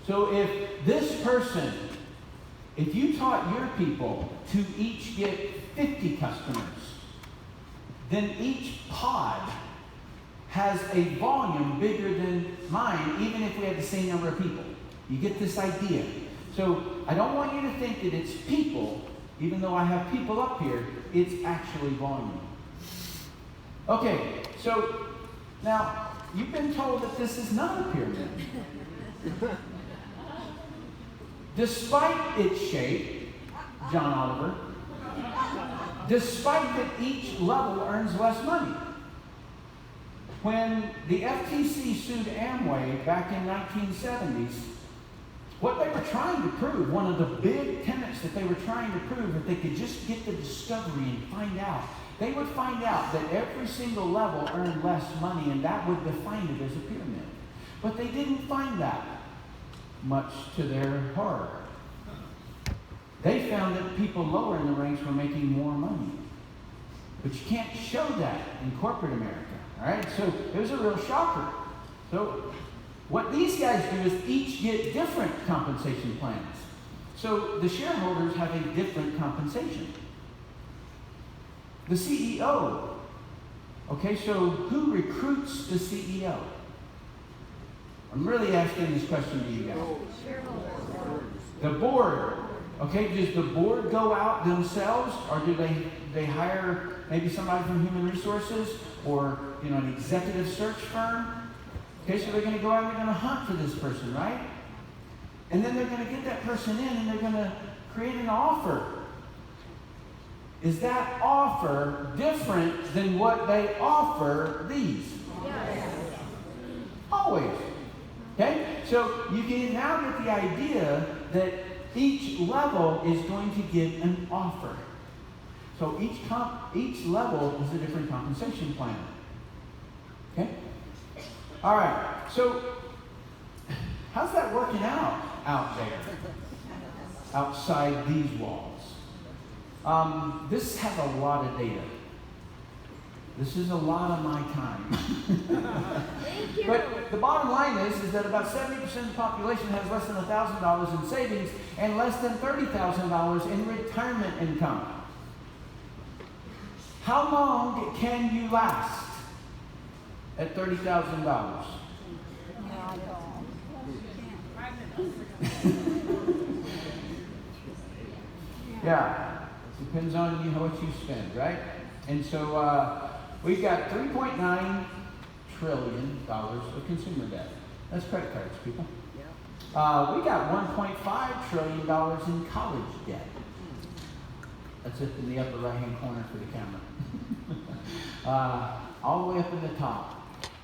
So if this person, if you taught your people to each get 50 customers, then each pod has a volume bigger than mine, even if we have the same number of people. You get this idea. So I don't want you to think that it's people, even though I have people up here, it's actually volume. Okay, so now you've been told that this is not a pyramid. Despite its shape, John Oliver, despite that each level earns less money. When the FTC sued Amway back in 1970s, what they were trying to prove, one of the big tenets that they were trying to prove, if they could just get the discovery and find out, they would find out that every single level earned less money, and that would define it as a pyramid. But they didn't find that, much to their horror. They found that people lower in the ranks were making more money. But you can't show that in corporate America, all right? So it was a real shocker. So what these guys do is each get different compensation plans. So the shareholders have a different compensation. The CEO, okay, so who recruits the CEO? I'm really asking this question to you guys. The board. Okay, does the board go out themselves, or do they hire maybe somebody from human resources or an executive search firm? Okay, so they're going to go out and they're going to hunt for this person, right? And then they're going to get that person in and they're going to create an offer. Is that offer different than what they offer these? Yes. Always. Okay, so you can now get the idea that each level is going to get an offer. So each level is a different compensation plan. Okay? All right. So how's that working out there? Outside these walls. This has a lot of data. This is a lot of my time. Thank you. But the bottom line is that about 70% of the population has less than $1,000 in savings and less than $30,000 in retirement income. How long can you last at $30,000? Yeah, depends on how much you spend, right? And so we've got $3.9 trillion of consumer debt. That's credit cards, people. We got $1.5 trillion in college debt. That's it in the upper right-hand corner for the camera. All the way up in the top.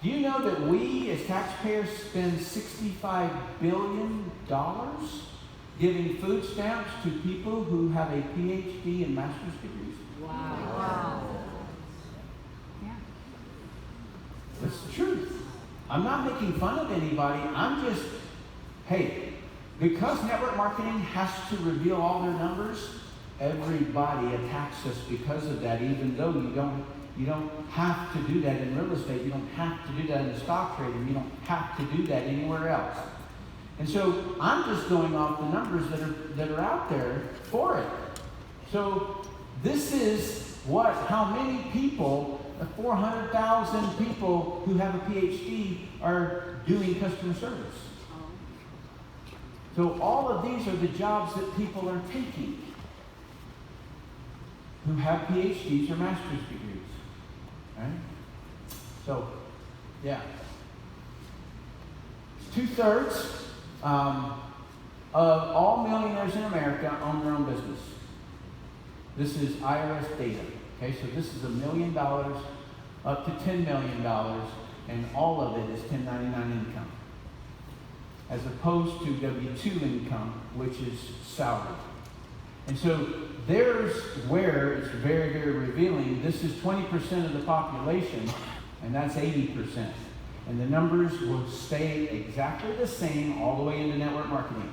Do you know that we, as taxpayers, spend $65 billion giving food stamps to people who have a PhD and master's degrees? Wow. That's the truth. I'm not making fun of anybody. I'm just, hey, because network marketing has to reveal all their numbers, everybody attacks us because of that, even though you don't have to do that in real estate. You don't have to do that in stock trading. You don't have to do that anywhere else. And so I'm just going off the numbers that are out there for it. So this is how many people, 400,000 people who have a PhD are doing customer service. So all of these are the jobs that people are taking who have PhDs or master's degrees. Right? So, yeah. 2/3 of all millionaires in America own their own business. This is IRS data. Okay, so this is $1 million up to $10 million, and all of it is 1099 income, as opposed to W-2 income, which is salary. And so there's where it's very, very revealing. This is 20% of the population, and that's 80%. And the numbers will stay exactly the same all the way into network marketing.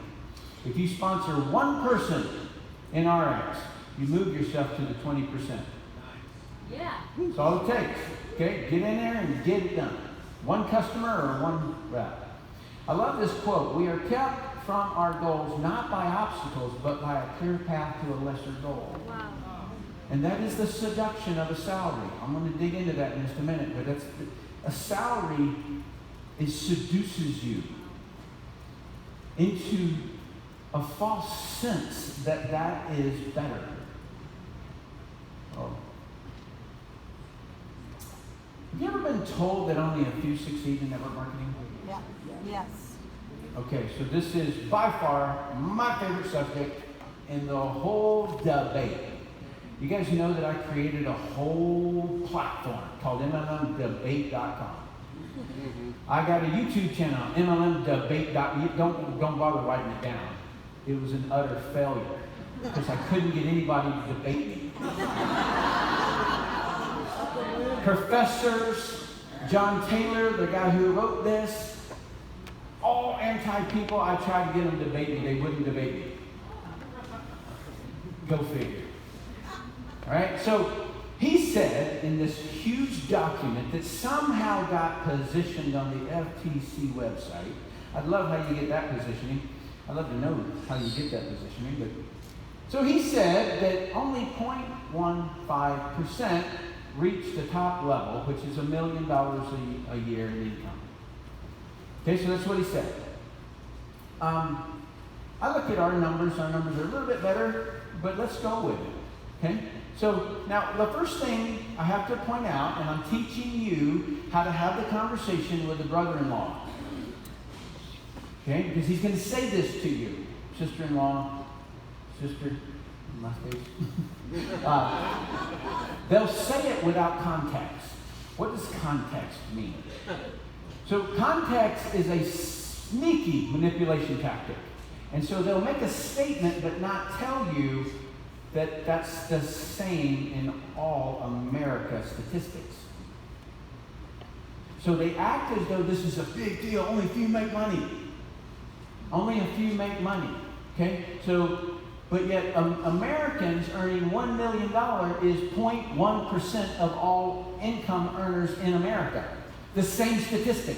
If you sponsor one person in RX, you move yourself to the 20%. Yeah. That's all it takes. Okay, get in there and get it done. One customer or one rep. I love this quote. We are kept from our goals not by obstacles, but by a clear path to a lesser goal. Wow. And that is the seduction of a salary. I'm going to dig into that in just a minute, but a salary seduces you into a false sense that that is better. Oh. Have you ever been told that only a few succeed in network marketing? Yeah. Yes. Okay, so this is by far my favorite subject in the whole debate. You guys know that I created a whole platform called MLMdebate.com. I got a YouTube channel, MLMdebate.com. Don't bother writing it down. It was an utter failure because I couldn't get anybody to debate me. Professors, John Taylor, the guy who wrote this, all anti-people, I tried to get them to debate me. They wouldn't debate me. Go figure. All right, so he said in this huge document that somehow got positioned on the FTC website. I'd love how you get that positioning. I'd love to know how you get that positioning. But so he said that only 0.15% reach the top level, which is $1 million a year in income. Okay, so that's what he said. I look at our numbers. Our numbers are a little bit better, but let's go with it. Okay? So now the first thing I have to point out, and I'm teaching you how to have the conversation with the brother-in-law. Okay? Because he's going to say this to you. Sister-in-law, sister, in my face. They'll say it without context. What does context mean? So context is a sneaky manipulation tactic. And so they'll make a statement but not tell you that that's the same in all America statistics. So they act as though this is a big deal. Only a few make money. Only a few make money. Okay? So, but yet Americans earning $1 million is 0.1% of all income earners in America. The same statistic.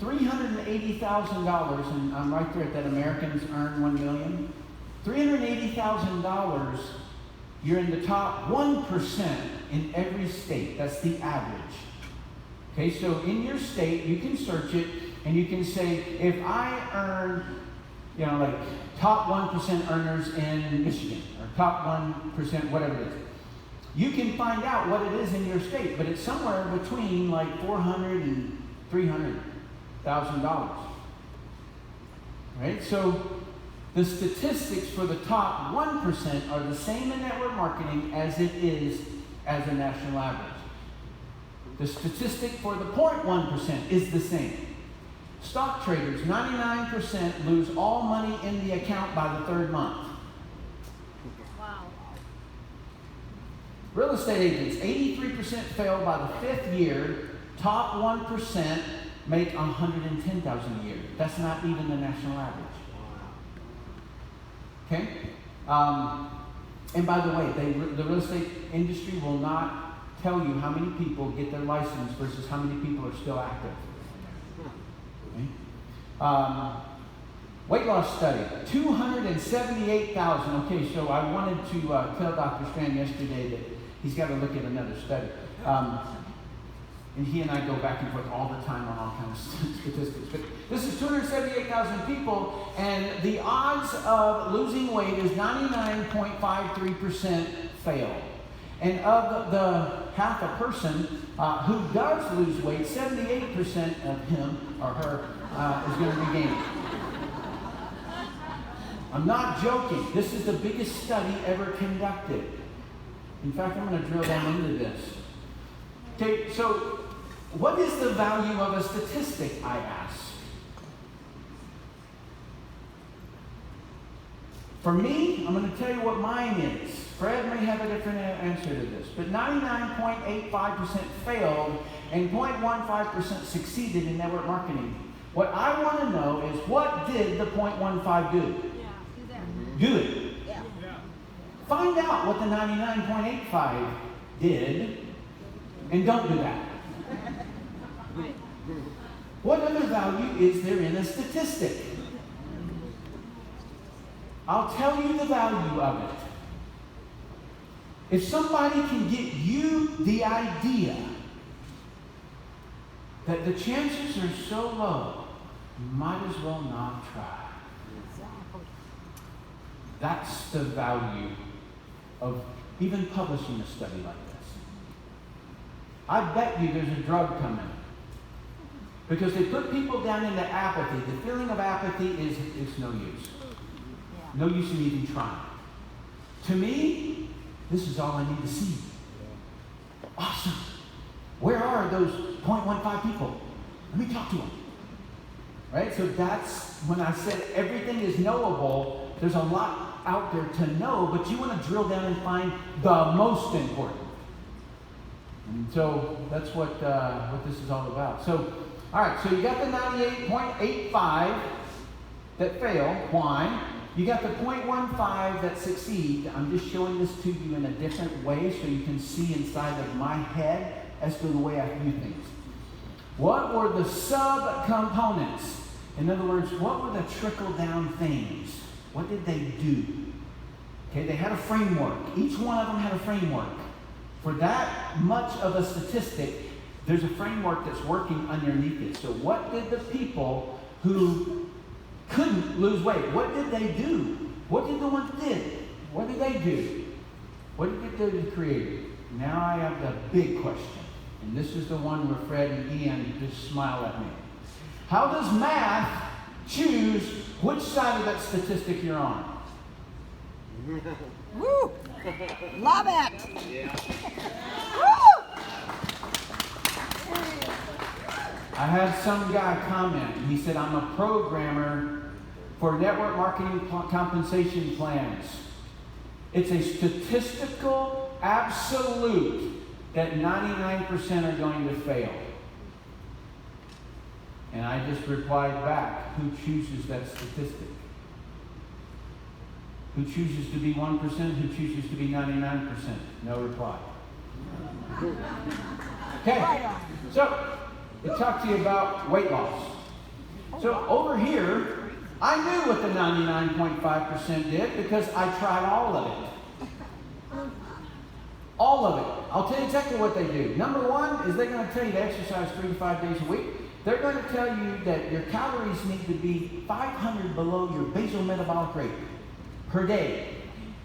$380,000, and I'm right there at that Americans earn $1 million. $380,000, you're in the top 1% in every state. That's the average. Okay, so in your state, you can search it, and you can say, if I earn, like top 1% earners in Michigan, or top 1%, whatever it is. You can find out what it is in your state, but it's somewhere between like $400,000 and $300,000. Right? So the statistics for the top 1% are the same in network marketing as it is as a national average. The statistic for the 0.1% is the same. Stock traders, 99% lose all money in the account by the third month. Real estate agents, 83% fail by the fifth year. Top 1% make $110,000 a year. That's not even the national average. Okay? And by the way, the real estate industry will not tell you how many people get their license versus how many people are still active. Okay? Weight loss study, 278,000. Okay, so I wanted to tell Dr. Strand yesterday that he's got to look at another study. And he and I go back and forth all the time on all kinds of statistics. But this is 278,000 people, and the odds of losing weight is 99.53% fail. And of the half a person who does lose weight, 78% of him or her is going to regain it. I'm not joking. This is the biggest study ever conducted. In fact, I'm going to drill down into this. Okay, so what is the value of a statistic, I ask? For me, I'm going to tell you what mine is. Fred may have a different answer to this, but 99.85% failed and 0.15% succeeded in network marketing. What I want to know is, what did the 0.15 do? Do it. Yeah. Find out what the 99.85 did, and don't do that. What other value is there in a statistic? I'll tell you the value of it. If somebody can get you the idea that the chances are so low, you might as well not try. That's the value of even publishing a study like this. I bet you there's a drug coming. Because they put people down into apathy. The feeling of apathy is it's no use. No use in even trying. To me, this is all I need to see. Awesome. Where are those 0.15 people? Let me talk to them. Right? So that's when I said everything is knowable. There's a lot out there to know, but you want to drill down and find the most important. And so that's what this is all about. So, all right, so you got the 98.85 that fail. Why? You got the 0.15 that succeed. I'm just showing this to you in a different way so you can see inside of my head as to the way I view things. What were the sub-components? In other words, what were the trickle-down things? What did they do? Okay, they had a framework. Each one of them had a framework. For that much of a statistic, there's a framework that's working underneath it. So what did the people who couldn't lose weight, what did they do? What did the ones did? What did they do? What did they do to create it? Now I have the big question. And this is the one where Fred and Ian just smile at me. How does math choose which side of that statistic you're on? Woo! Love it! Yeah. Woo! I had some guy comment. He said, I'm a programmer for network marketing compensation plans. It's a statistical absolute that 99% are going to fail. And I just replied back, who chooses that statistic? Who chooses to be 1%? Who chooses to be 99%? No reply. Okay, so it talked to you about weight loss. So over here, I knew what the 99.5% did because I tried all of it. All of it. I'll tell you exactly what they do. Number one is they're going to tell you to exercise 3 to 5 days a week. They're going to tell you that your calories need to be 500 below your basal metabolic rate per day.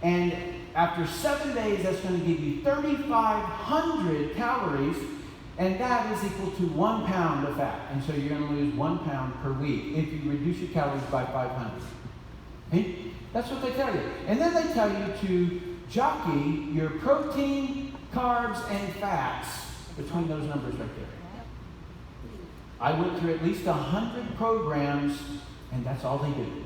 And after 7 days, that's going to give you 3,500 calories, and that is equal to 1 pound of fat. And so you're going to lose 1 pound per week if you reduce your calories by 500. Okay? That's what they tell you. And then they tell you to jockey your protein, carbs, and fats between those numbers right there. I went through at least 100 programs, and that's all they do.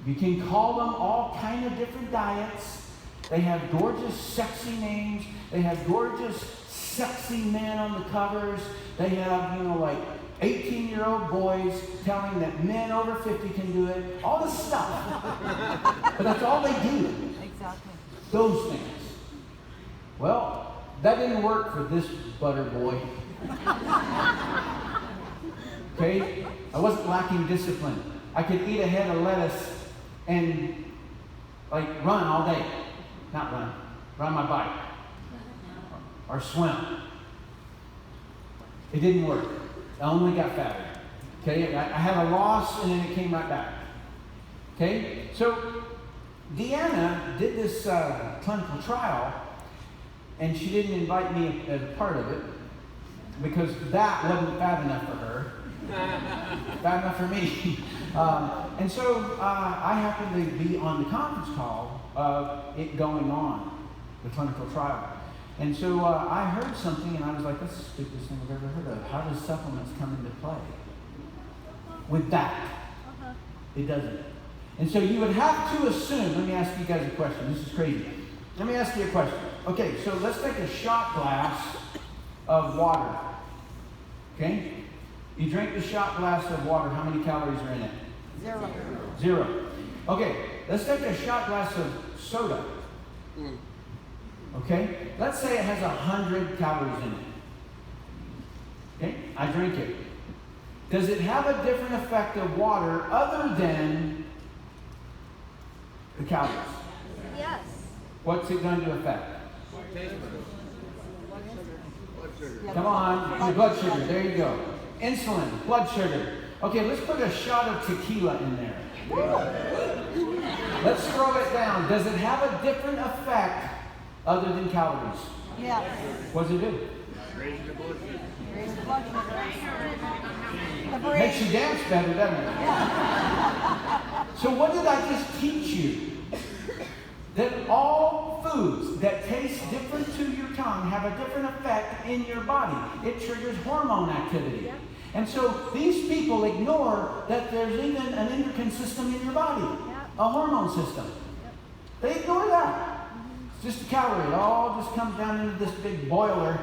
You can call them all kind of different diets. They have gorgeous, sexy names. They have gorgeous, sexy men on the covers. They have, like 18-year-old boys telling that men over 50 can do it. All this stuff. But that's all they do. Exactly. Those things. Well, that didn't work for this butter boy. Okay? I wasn't lacking discipline. I could eat a head of lettuce and run all day. Not run my bike. Or swim. It didn't work. I only got fatter. Okay? I had a loss and then it came right back. Okay? So Deanna did this clinical trial, and she didn't invite me as a part of it because that wasn't fat enough for her. Fat enough for me. And so I happened to be on the conference call of it going on, the clinical trial. And so I heard something, and I was like, that's the stupidest thing I've ever heard of. How does supplements come into play? With that, it doesn't. And so you would have to assume, let me ask you guys a question. This is crazy. Let me ask you a question. Okay, so let's take a shot glass of water. Okay? You drink the shot glass of water. How many calories are in it? 0. 0. Okay, let's take a shot glass of soda. Okay? Let's say it has 100 calories in it. Okay? I drink it. Does it have a different effect of water other than the calories? Yes. What's it going to affect? Come on, the blood sugar. There you go. Insulin, blood sugar. Okay, let's put a shot of tequila in there. Let's throw it down. Does it have a different effect other than calories? Yeah. What does it do? Raise the blood sugar. The brain. Makes you dance better, doesn't it? So what did I just teach you? That all foods that taste different to your tongue have a different effect in your body. It triggers hormone activity. And so these people ignore that there's even an endocrine system in your body, a hormone system. They ignore that. It's just a calorie. It all just comes down into this big boiler,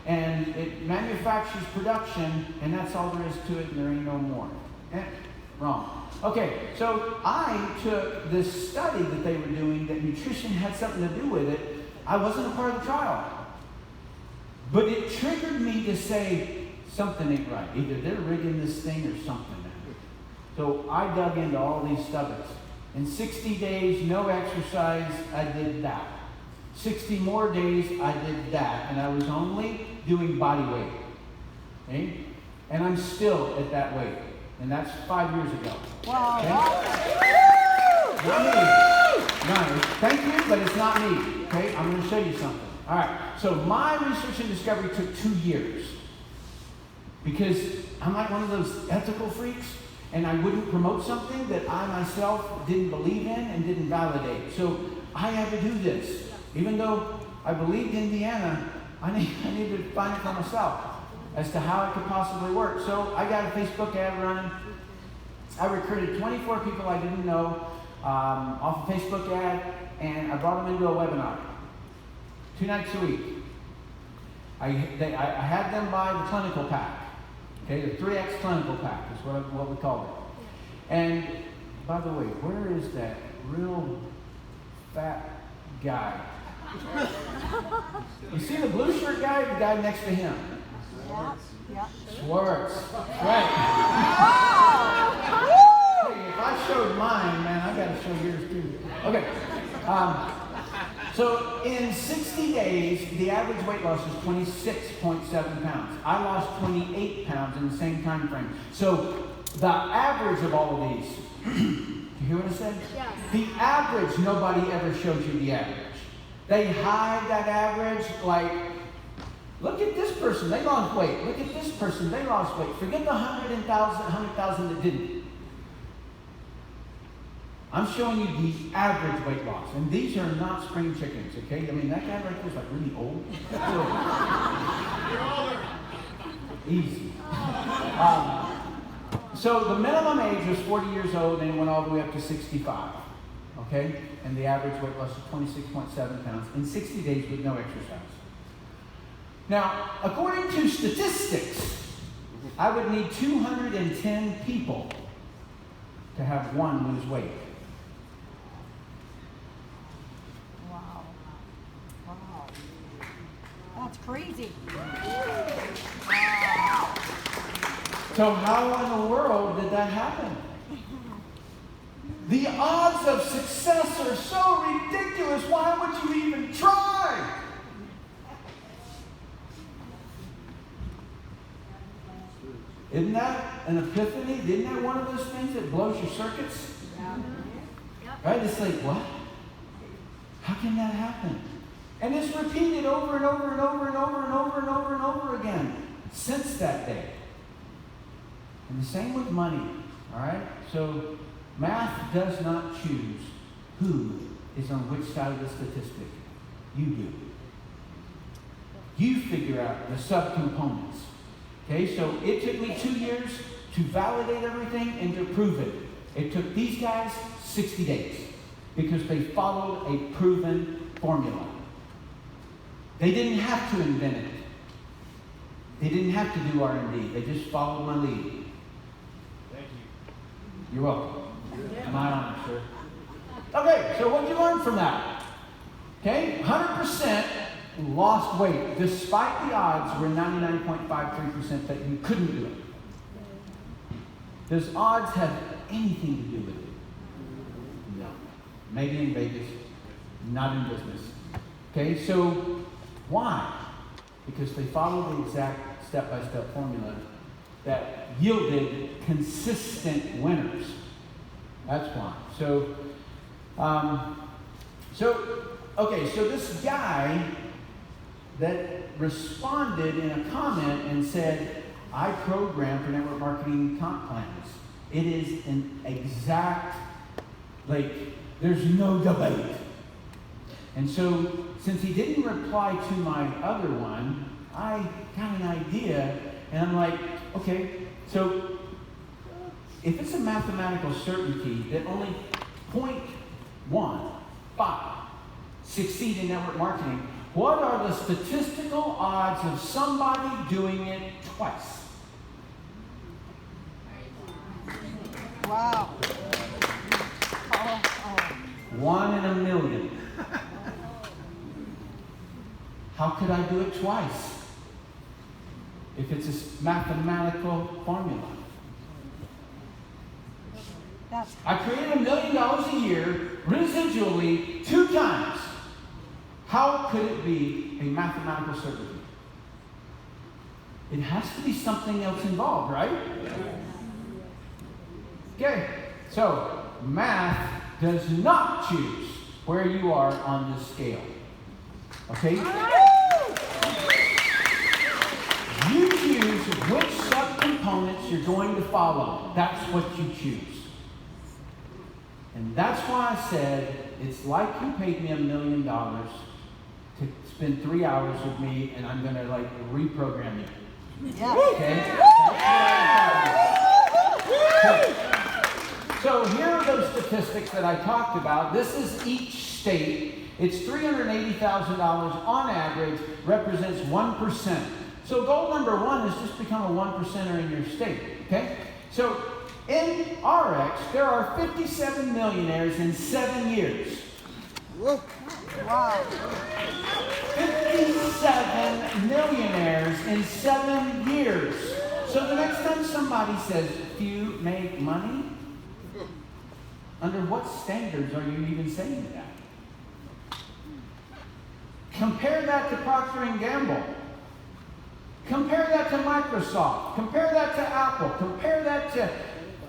and it manufactures production, and that's all there is to it, and there ain't no more. Wrong. Okay, so I took this study that they were doing that nutrition had something to do with it. I wasn't a part of the trial. But it triggered me to say, something ain't right. Either they're rigging this thing or something. So I dug into all these studies. In 60 days, no exercise, I did that. 60 more days, I did that. And I was only doing body weight. Okay? And I'm still at that weight. And that's 5 years ago. Wow. Okay? Not me. No, thank you, but it's not me. Okay? I'm going to show you something. All right. So my research and discovery took 2 years. Because I'm like one of those ethical freaks, and I wouldn't promote something that I myself didn't believe in and didn't validate. So I had to do this. Even though I believed Indiana, I needed to find it for myself as to how it could possibly work. So I got a Facebook ad running. I recruited 24 people I didn't know off a Facebook ad, and I brought them into a webinar 2 nights a week. I had them buy the clinical pack. Okay, the 3X clinical pack is what we call it. And by the way, where is that real fat guy? You see the blue shirt guy, the guy next to him? Yeah. Schwartz. Right. Hey, if I showed mine, man, I got to show yours too. Okay. So in 60 days, the average weight loss is 26.7 pounds. I lost 28 pounds in the same time frame. So the average of all of these, you hear what I said? Yes. The average, nobody ever shows you the average. They hide that average like, look at this person, they lost weight. Look at this person, they lost weight. Forget the 100,000 that didn't. I'm showing you the average weight loss. And these are not spring chickens, okay? I mean, that guy right there is like really old. Easy. So the minimum age was 40 years old, and it went all the way up to 65. Okay? And the average weight loss was 26.7 pounds in 60 days with no exercise. Now, according to statistics, I would need 210 people to have one lose weight. Wow. That's crazy. So how in the world did that happen? The odds of success are so ridiculous. Why would you even try? Isn't that an epiphany? Isn't that one of those things that blows your circuits? Right? It's like, what? How can that happen? And it's repeated over and over and over and over and over and over and over again since that day. And the same with money. All right? So math does not choose who is on which side of the statistic. You do. You figure out the subcomponents. Okay, so it took me 2 years to validate everything and to prove it. It took these guys 60 days because they followed a proven formula. They didn't have to invent it. They didn't have to do R&D. They just followed my lead. Thank you. You're welcome. My honor, sir. Okay, so what did you learn from that? Okay, 100% lost weight, despite the odds were 99.53% that you couldn't do it. Does odds have anything to do with it? No. Maybe in Vegas, not in business. Okay, so why? Because they followed the exact step-by-step formula that yielded consistent winners. That's why. So this guy that responded in a comment and said, I program for network marketing comp plans. It is an exact, there's no debate. And so, since he didn't reply to my other one, I got an idea, and I'm like, okay, so if it's a mathematical certainty that only 0.15 succeed in network marketing, what are the statistical odds of somebody doing it twice? Wow. 1 in a million. How could I do it twice if it's a mathematical formula? I created $1 million a year residually 2 times. How could it be a mathematical certainty? It has to be something else involved, right? Okay, so math does not choose where you are on this scale. Okay? You choose which subcomponents you're going to follow. That's what you choose. And that's why I said, it's like you paid me $1 million to spend 3 hours with me, and I'm going to reprogram you. Yeah. Okay? Okay. So here are those statistics that I talked about. This is each state. It's $380,000 on average, represents 1%. So goal number 1 is just become a 1%er in your state. Okay? So in RX, there are 57 millionaires in 7 years. Wow. 57 millionaires in 7 years. So the next time somebody says, do you make money? Under what standards are you even saying that? Compare that to Procter & Gamble. Compare that to Microsoft. Compare that to Apple. Compare that to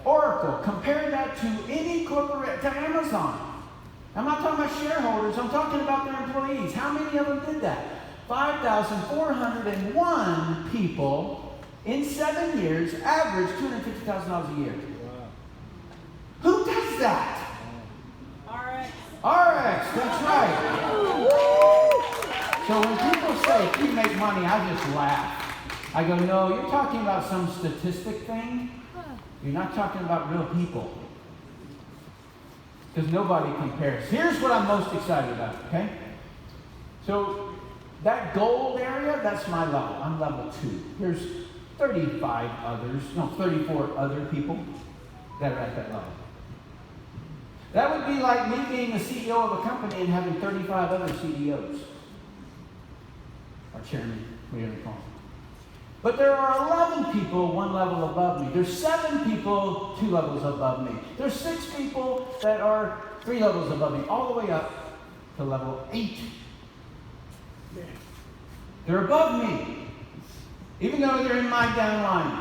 Oracle. Compare that to any corporate, to Amazon. I'm not talking about shareholders. I'm talking about their employees. How many of them did that? 5,401 people in 7 years average $250,000 a year. Who does that? RX. RX, that's right. So when people say, if you make money, I just laugh. I go, no, you're talking about some statistic thing. You're not talking about real people. Because nobody compares. Here's what I'm most excited about, okay? So that gold area, that's my level. I'm level 2. There's 34 other people that are at that level. That would be like me being the CEO of a company and having 35 other CEOs. Or chairman, whatever you call them. But there are 11 people 1 level above me. There's 7 people 2 levels above me. There's 6 people that are 3 levels above me, all the way up to level 8. They're above me, even though they're in my down line.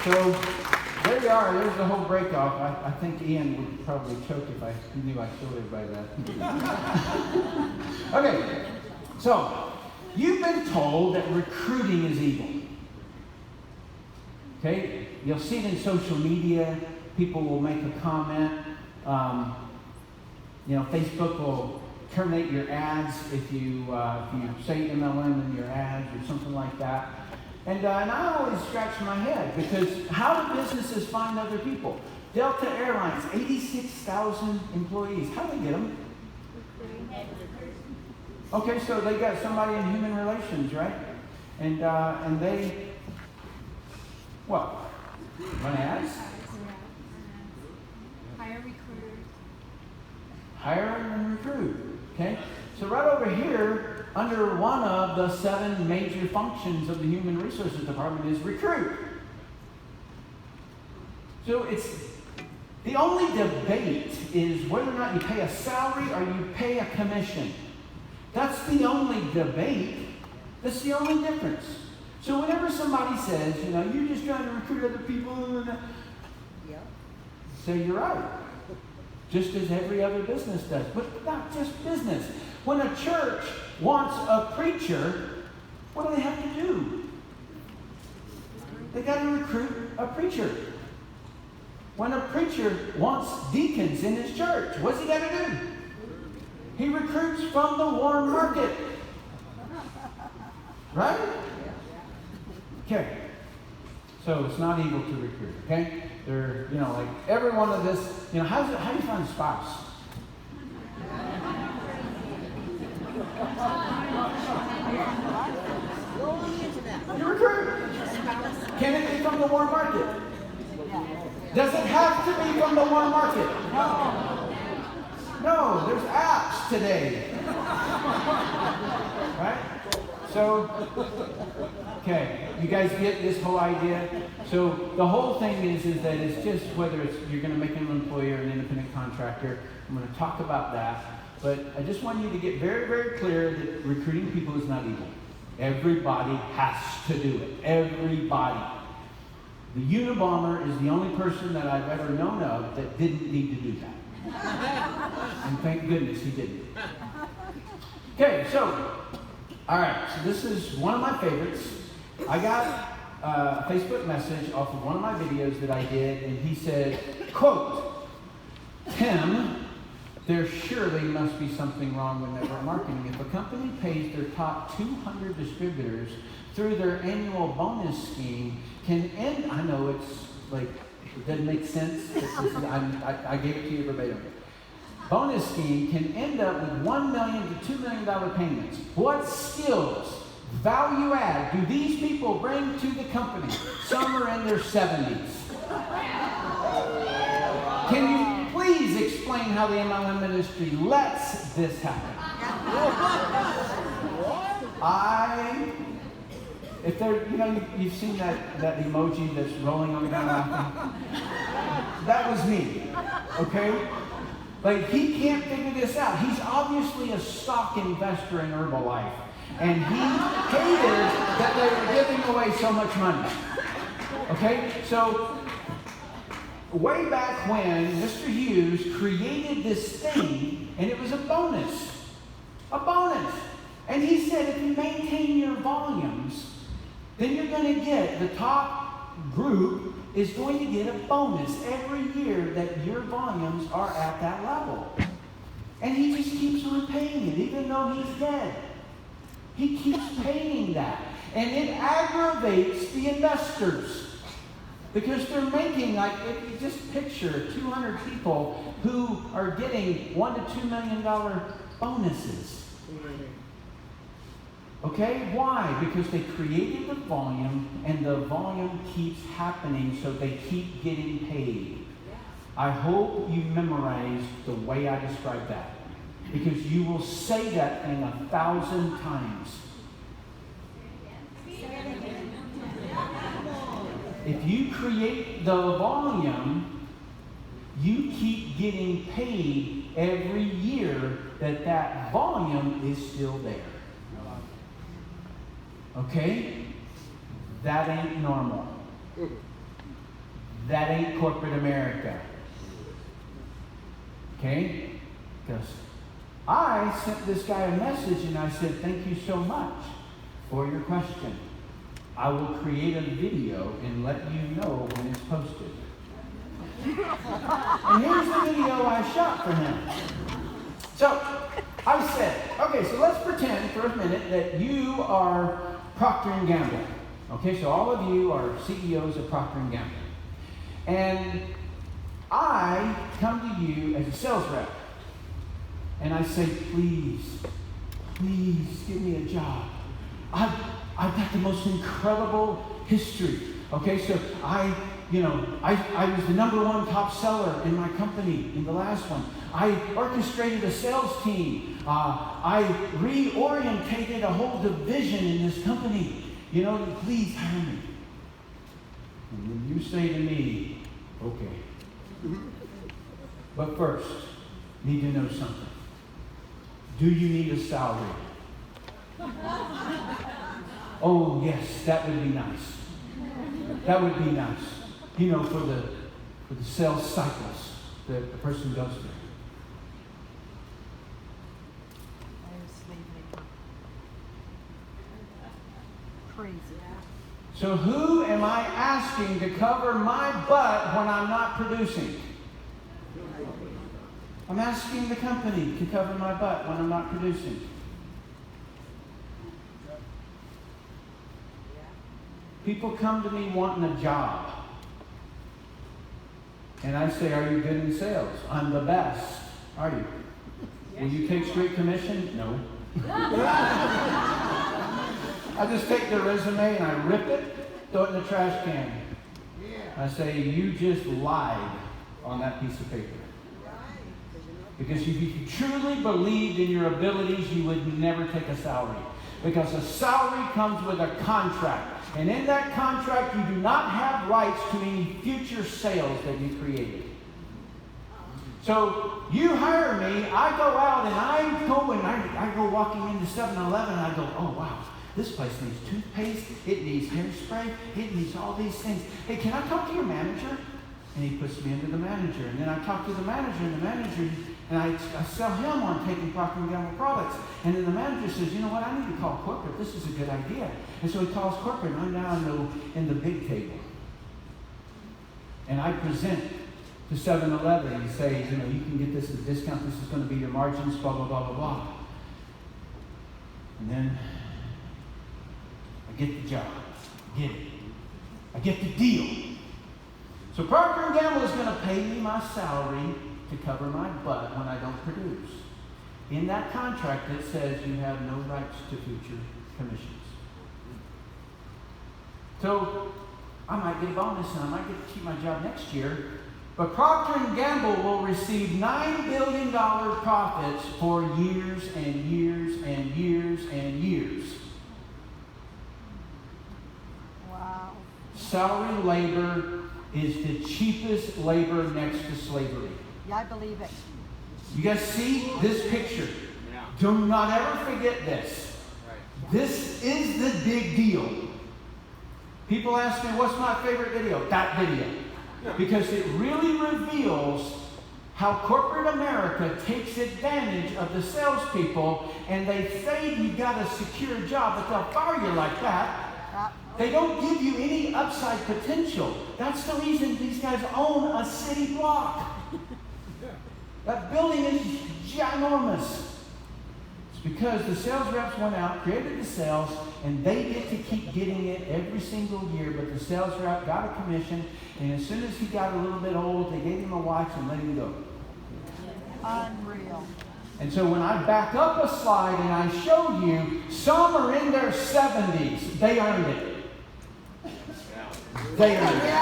So there you are. There's the whole break off. I think Ian would probably choke if I knew I showed everybody that. Okay, so you've been told that recruiting is evil. Okay, you'll see it in social media. People will make a comment. Facebook will terminate your ads if you say MLM in your ads or something like that. And I always scratch my head because how do businesses find other people? Delta Airlines, 86,000 employees. How do they get them? Okay, so they got somebody in human relations, right? And they, what? Run ads? Hire and recruit. Okay? So right over here, under one of the 7 major functions of the Human Resources Department is recruit. So it's the only debate is whether or not you pay a salary or you pay a commission. That's the only debate. That's the only difference. So whenever somebody says, you're just trying to recruit other people, say you're right. Just as every other business does. But not just business. When a church wants a preacher, what do they have to do? They got to recruit a preacher. When a preacher wants deacons in his church, what's he got to do? He recruits from the warm market. Right? Okay. So it's not evil to recruit, okay? They're, like every one of this, how do you find a spouse? You recruit. Can it be from the warm market? Does it have to be from the warm market? No, there's apps today. Right? So, okay, you guys get this whole idea? So the whole thing is that it's just whether you're going to make an employee or an independent contractor. I'm going to talk about that. But I just want you to get very, very clear that recruiting people is not evil. Everybody has to do it. Everybody. The Unabomber is the only person that I've ever known of that didn't need to do that. And thank goodness he didn't. Okay, so, all right, so this is one of my favorites. I got a Facebook message off of one of my videos that I did, and he said, quote, Tim, there surely must be something wrong with network marketing. If a company pays their top 200 distributors through their annual bonus scheme, I know it's like, it doesn't make sense. I gave it to you verbatim. Bonus scheme can end up with $1 million to $2 million payments. What skills, value add, do these people bring to the company? Some are in their 70s. Can you please explain how the MLM industry lets this happen? If there, you've seen that emoji that's rolling on the ground laughing? That was me, okay? Like, he can't figure this out. He's obviously a stock investor in Herbalife, and he hated that they were giving away so much money. Okay, so way back when Mr. Hughes created this thing, and it was a bonus. A bonus. And he said if you maintain your volumes, then you're going to get, the top group is going to get a bonus every year that your volumes are at that level. And he just keeps on paying it, even though he's dead. He keeps paying that. And it aggravates the investors. Because they're making, like, if you just picture 200 people who are getting $1 to $2 million bonuses. Okay? Why? Because they created the volume, and the volume keeps happening, so they keep getting paid. I hope you memorize the way I described that, because you will say that thing 1,000 times. If you create the volume, you keep getting paid every year that volume is still there. Okay? That ain't normal. That ain't corporate America. Okay? Because I sent this guy a message and I said, thank you so much for your question. I will create a video and let you know when it's posted. And here's the video I shot for him. So, I said, okay, so let's pretend for a minute that you are Procter & Gamble. Okay, so all of you are CEOs of Procter & Gamble. And I come to you as a sales rep. And I say, please give me a job. I've got the most incredible history. Okay, so I I was the #1 top seller in my company in the last one. I orchestrated a sales team. I reorientated a whole division in this company. Please hire me. And when you say to me, okay. But first, need to know something. Do you need a salary? Oh, yes, that would be nice. That would be nice. For the sales cycles that the person goes through. Crazy. So who am I asking to cover my butt when I'm not producing? I'm asking the company to cover my butt when I'm not producing. People come to me wanting a job. And I say, are you good in sales? I'm the best. Are you? Will you take straight commission? No. I just take their resume and I rip it, throw it in the trash can. I say, you just lied on that piece of paper. Because if you truly believed in your abilities, you would never take a salary. Because a salary comes with a contract. And in that contract, you do not have rights to any future sales that you created. So you hire me, I go out and I go walking into 7-Eleven and I go, oh wow, this place needs toothpaste, it needs hairspray, it needs all these things. Hey, can I talk to your manager? And he puts me into the manager. And then I talk to the manager, and I sell him on taking Procter & Gamble products. And then the manager says, you know what, I need to call corporate. This is a good idea. And so he calls corporate, and I'm now in the big table. And I present to 7-Eleven and say, you can get this at a discount. This is going to be your margins, blah, blah, blah, blah, blah. And then I get the job. Get it. I get the deal. So Procter & Gamble is going to pay me my salary to cover my butt when I don't produce. In that contract, it says you have no rights to future commissions. So I might get a bonus and I might get to keep my job next year. But Procter & Gamble will receive $9 billion profits for years and years and years and years. Wow. Salary labor is the cheapest labor next to slavery. Yeah, I believe it. You guys see this picture? Yeah. Do not ever forget this. Right. This is the big deal. People ask me, what's my favorite video? That video. Because it really reveals how corporate America takes advantage of the salespeople, and they say you got a secure job, but they'll fire you like that. They don't give you any upside potential. That's the reason these guys own a city block. That building is ginormous. It's because the sales reps went out, created the sales, and they get to keep getting it every single year, but the sales rep got a commission, and as soon as he got a little bit old, they gave him a watch and let him go. Unreal. And so when I back up a slide and I show you, some are in their 70s. They earned it. They earned it.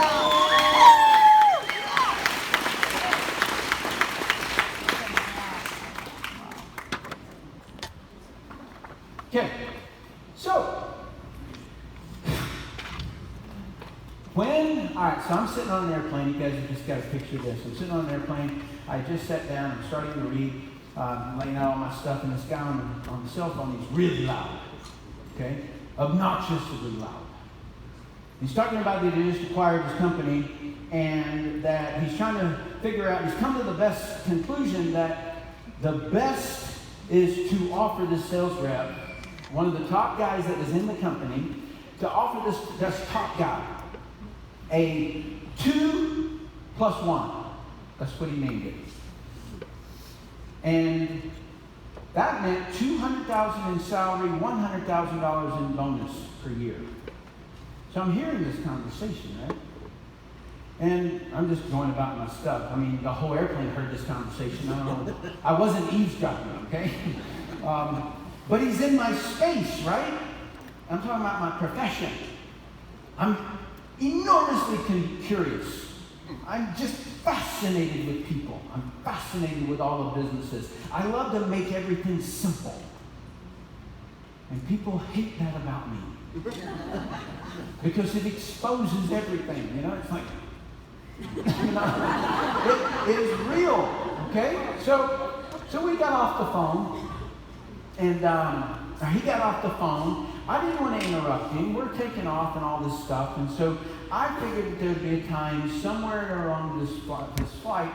Okay, so so I'm sitting on an airplane. You guys have just got to picture this. I'm sitting on an airplane. I just sat down. I'm starting to read, laying out all my stuff, and this guy on the cell phone, he's really loud. Okay, obnoxiously loud. He's talking about that he just acquired this company, and that he's trying to figure out. He's come to the best conclusion that the best is to offer this sales rep, one of the top guys that was in the company, to offer this top guy a 2 + 1. That's what he named it. And that meant $200,000 in salary, $100,000 in bonus per year. So I'm hearing this conversation, right? And I'm just going about my stuff. I mean, the whole airplane heard this conversation. I wasn't eavesdropping, okay? But he's in my space, right? I'm talking about my profession. enormously curious. I'm just fascinated with people. I'm fascinated with all the businesses. I love to make everything simple. And people hate that about me. Because it exposes everything. You know, it's like, you know, it is real. Okay? So we got off the phone. And he got off the phone. I didn't want to interrupt him. We're taking off and all this stuff. And so I figured that there would be a time somewhere along this flight.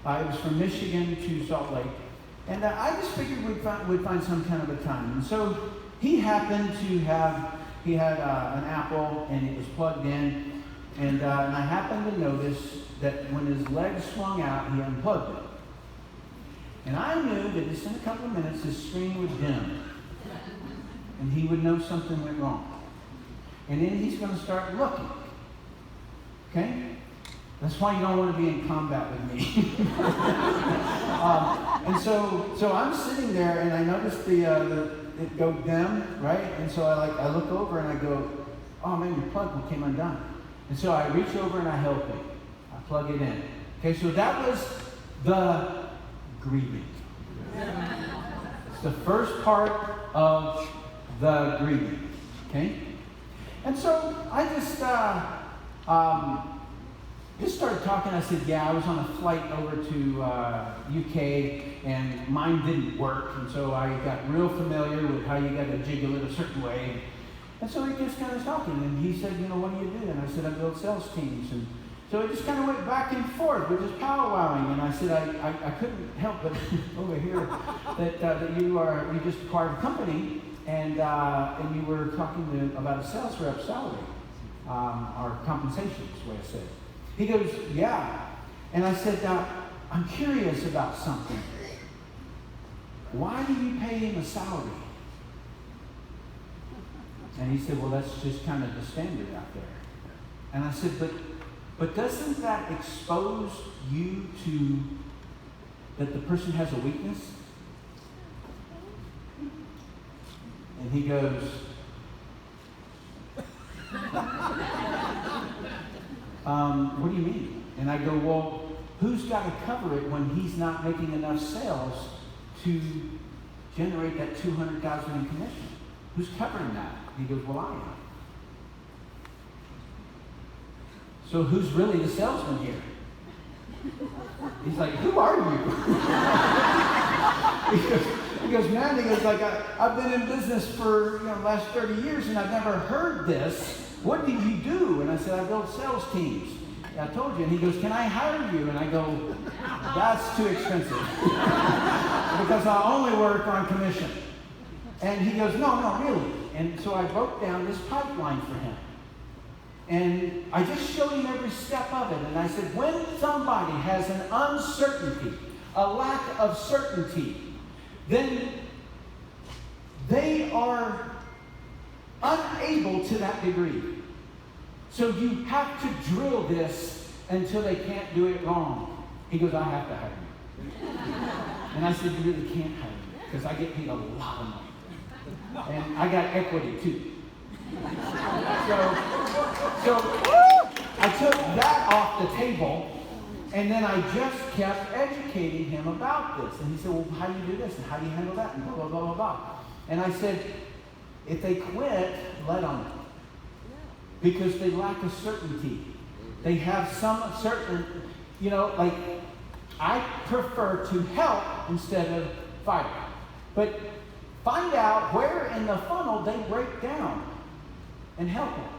It was from Michigan to Salt Lake. And I just figured we'd find some kind of a time. And so he happened to have, he had an Apple and it was plugged in. And I happened to notice that when his legs swung out, he unplugged it. And I knew that just in a couple of minutes, his screen would dim. And he would know something went wrong. And then he's going to start looking. Okay? That's why you don't want to be in combat with me. And so I'm sitting there, and I noticed it go dim, right? And so I look over and I go, oh man, your plug came undone. And so I reach over and I help him. I plug it in. Okay, so that was the grieving. It's the first part of the grieving. Okay? And so I just started talking. I said, yeah, I was on a flight over to UK and mine didn't work. And so I got real familiar with how you got to jiggle it a certain way. And so he just kind of talking. And he said, you know, what do you do? And I said, I build sales teams. And so it just kind of went back and forth. We're just powwowing. And I said, I couldn't help but overhear that you just acquired a company and you were talking about a sales rep salary or compensation is the way I said it. He goes, yeah. And I said, I'm curious about something. Why do you pay him a salary? And he said, well, that's just kind of the standard out there. And I said, but doesn't that expose you to that the person has a weakness? And he goes, what do you mean? And I go, well, who's got to cover it when he's not making enough sales to generate that $200,000 in commission? Who's covering that? He goes, well, I am. So who's really the salesman here? He's like, who are you? he goes, man, like, I've been in business for the last 30 years and I've never heard this. What do you do? And I said, I build sales teams. I told you. And he goes, can I hire you? And I go, that's too expensive. Because I only work on commission. And he goes, no, really. And so I broke down this pipeline for him. And I just showed him every step of it. And I said, when somebody has an uncertainty, a lack of certainty, then they are unable to that degree. So you have to drill this until they can't do it wrong. He goes, I have to hire you. And I said, you really can't hire me because I get paid a lot of money. And I got equity too. So I took that off the table, and then I just kept educating him about this. And he said, well, how do you do this? And how do you handle that? And blah, blah, blah, blah, blah. And I said, if they quit, let them. Because they lack a certainty. They have some certain, like, I prefer to help instead of fight. But find out where in the funnel they break down and help them.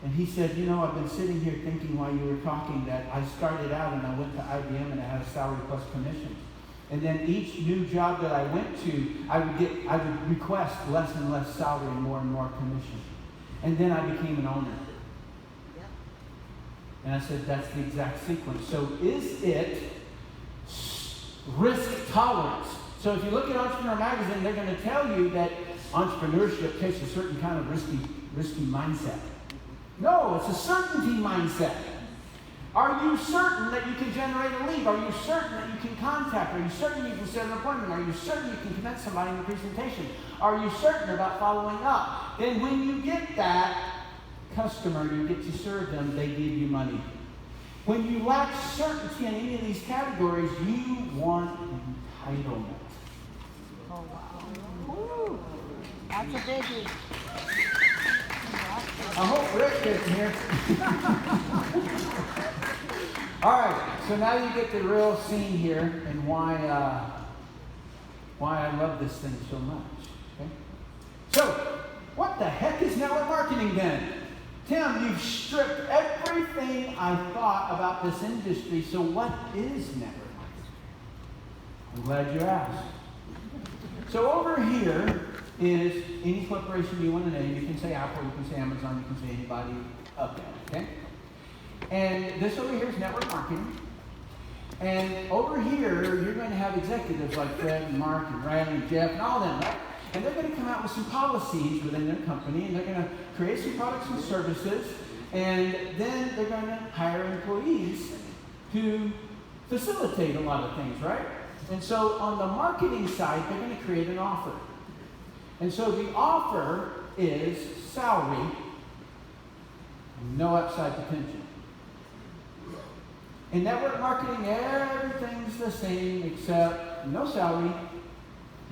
And he said, I've been sitting here thinking while you were talking that I started out and I went to IBM and I had a salary plus commissions. And then each new job that I went to, I would request less and less salary and more commission. And then I became an owner. And I said, that's the exact sequence. So is it risk tolerance? So if you look at Entrepreneur Magazine, they're going to tell you that entrepreneurship takes a certain kind of risky mindset. No, it's a certainty mindset. Are you certain that you can generate a lead? Are you certain that you can contact? Are you certain you can set an appointment? Are you certain you can connect somebody in the presentation? Are you certain about following up? Then when you get that, customer, you get to serve them, they give you money. When you lack certainty in any of these categories, you want entitlement. Oh, wow. Woo. That's a biggie. I hope Rick gets here. All right, so now you get the real scene here and why I love this thing so much. Okay? So, what the heck is network marketing then? Tim, you've stripped everything I thought about this industry, so what is network marketing? I'm glad you asked. So over here is any corporation you want to name. You can say Apple, you can say Amazon, you can say anybody up there, okay? And this over here is network marketing. And over here, you're going to have executives like Fred and Mark and Riley and Jeff and all of them, right? And they're going to come out with some policies within their company, and they're going to create some products and services, and then they're going to hire employees to facilitate a lot of things, right? And so on the marketing side, they're going to create an offer. And so the offer is salary, no upside potential. In network marketing, everything's the same except no salary,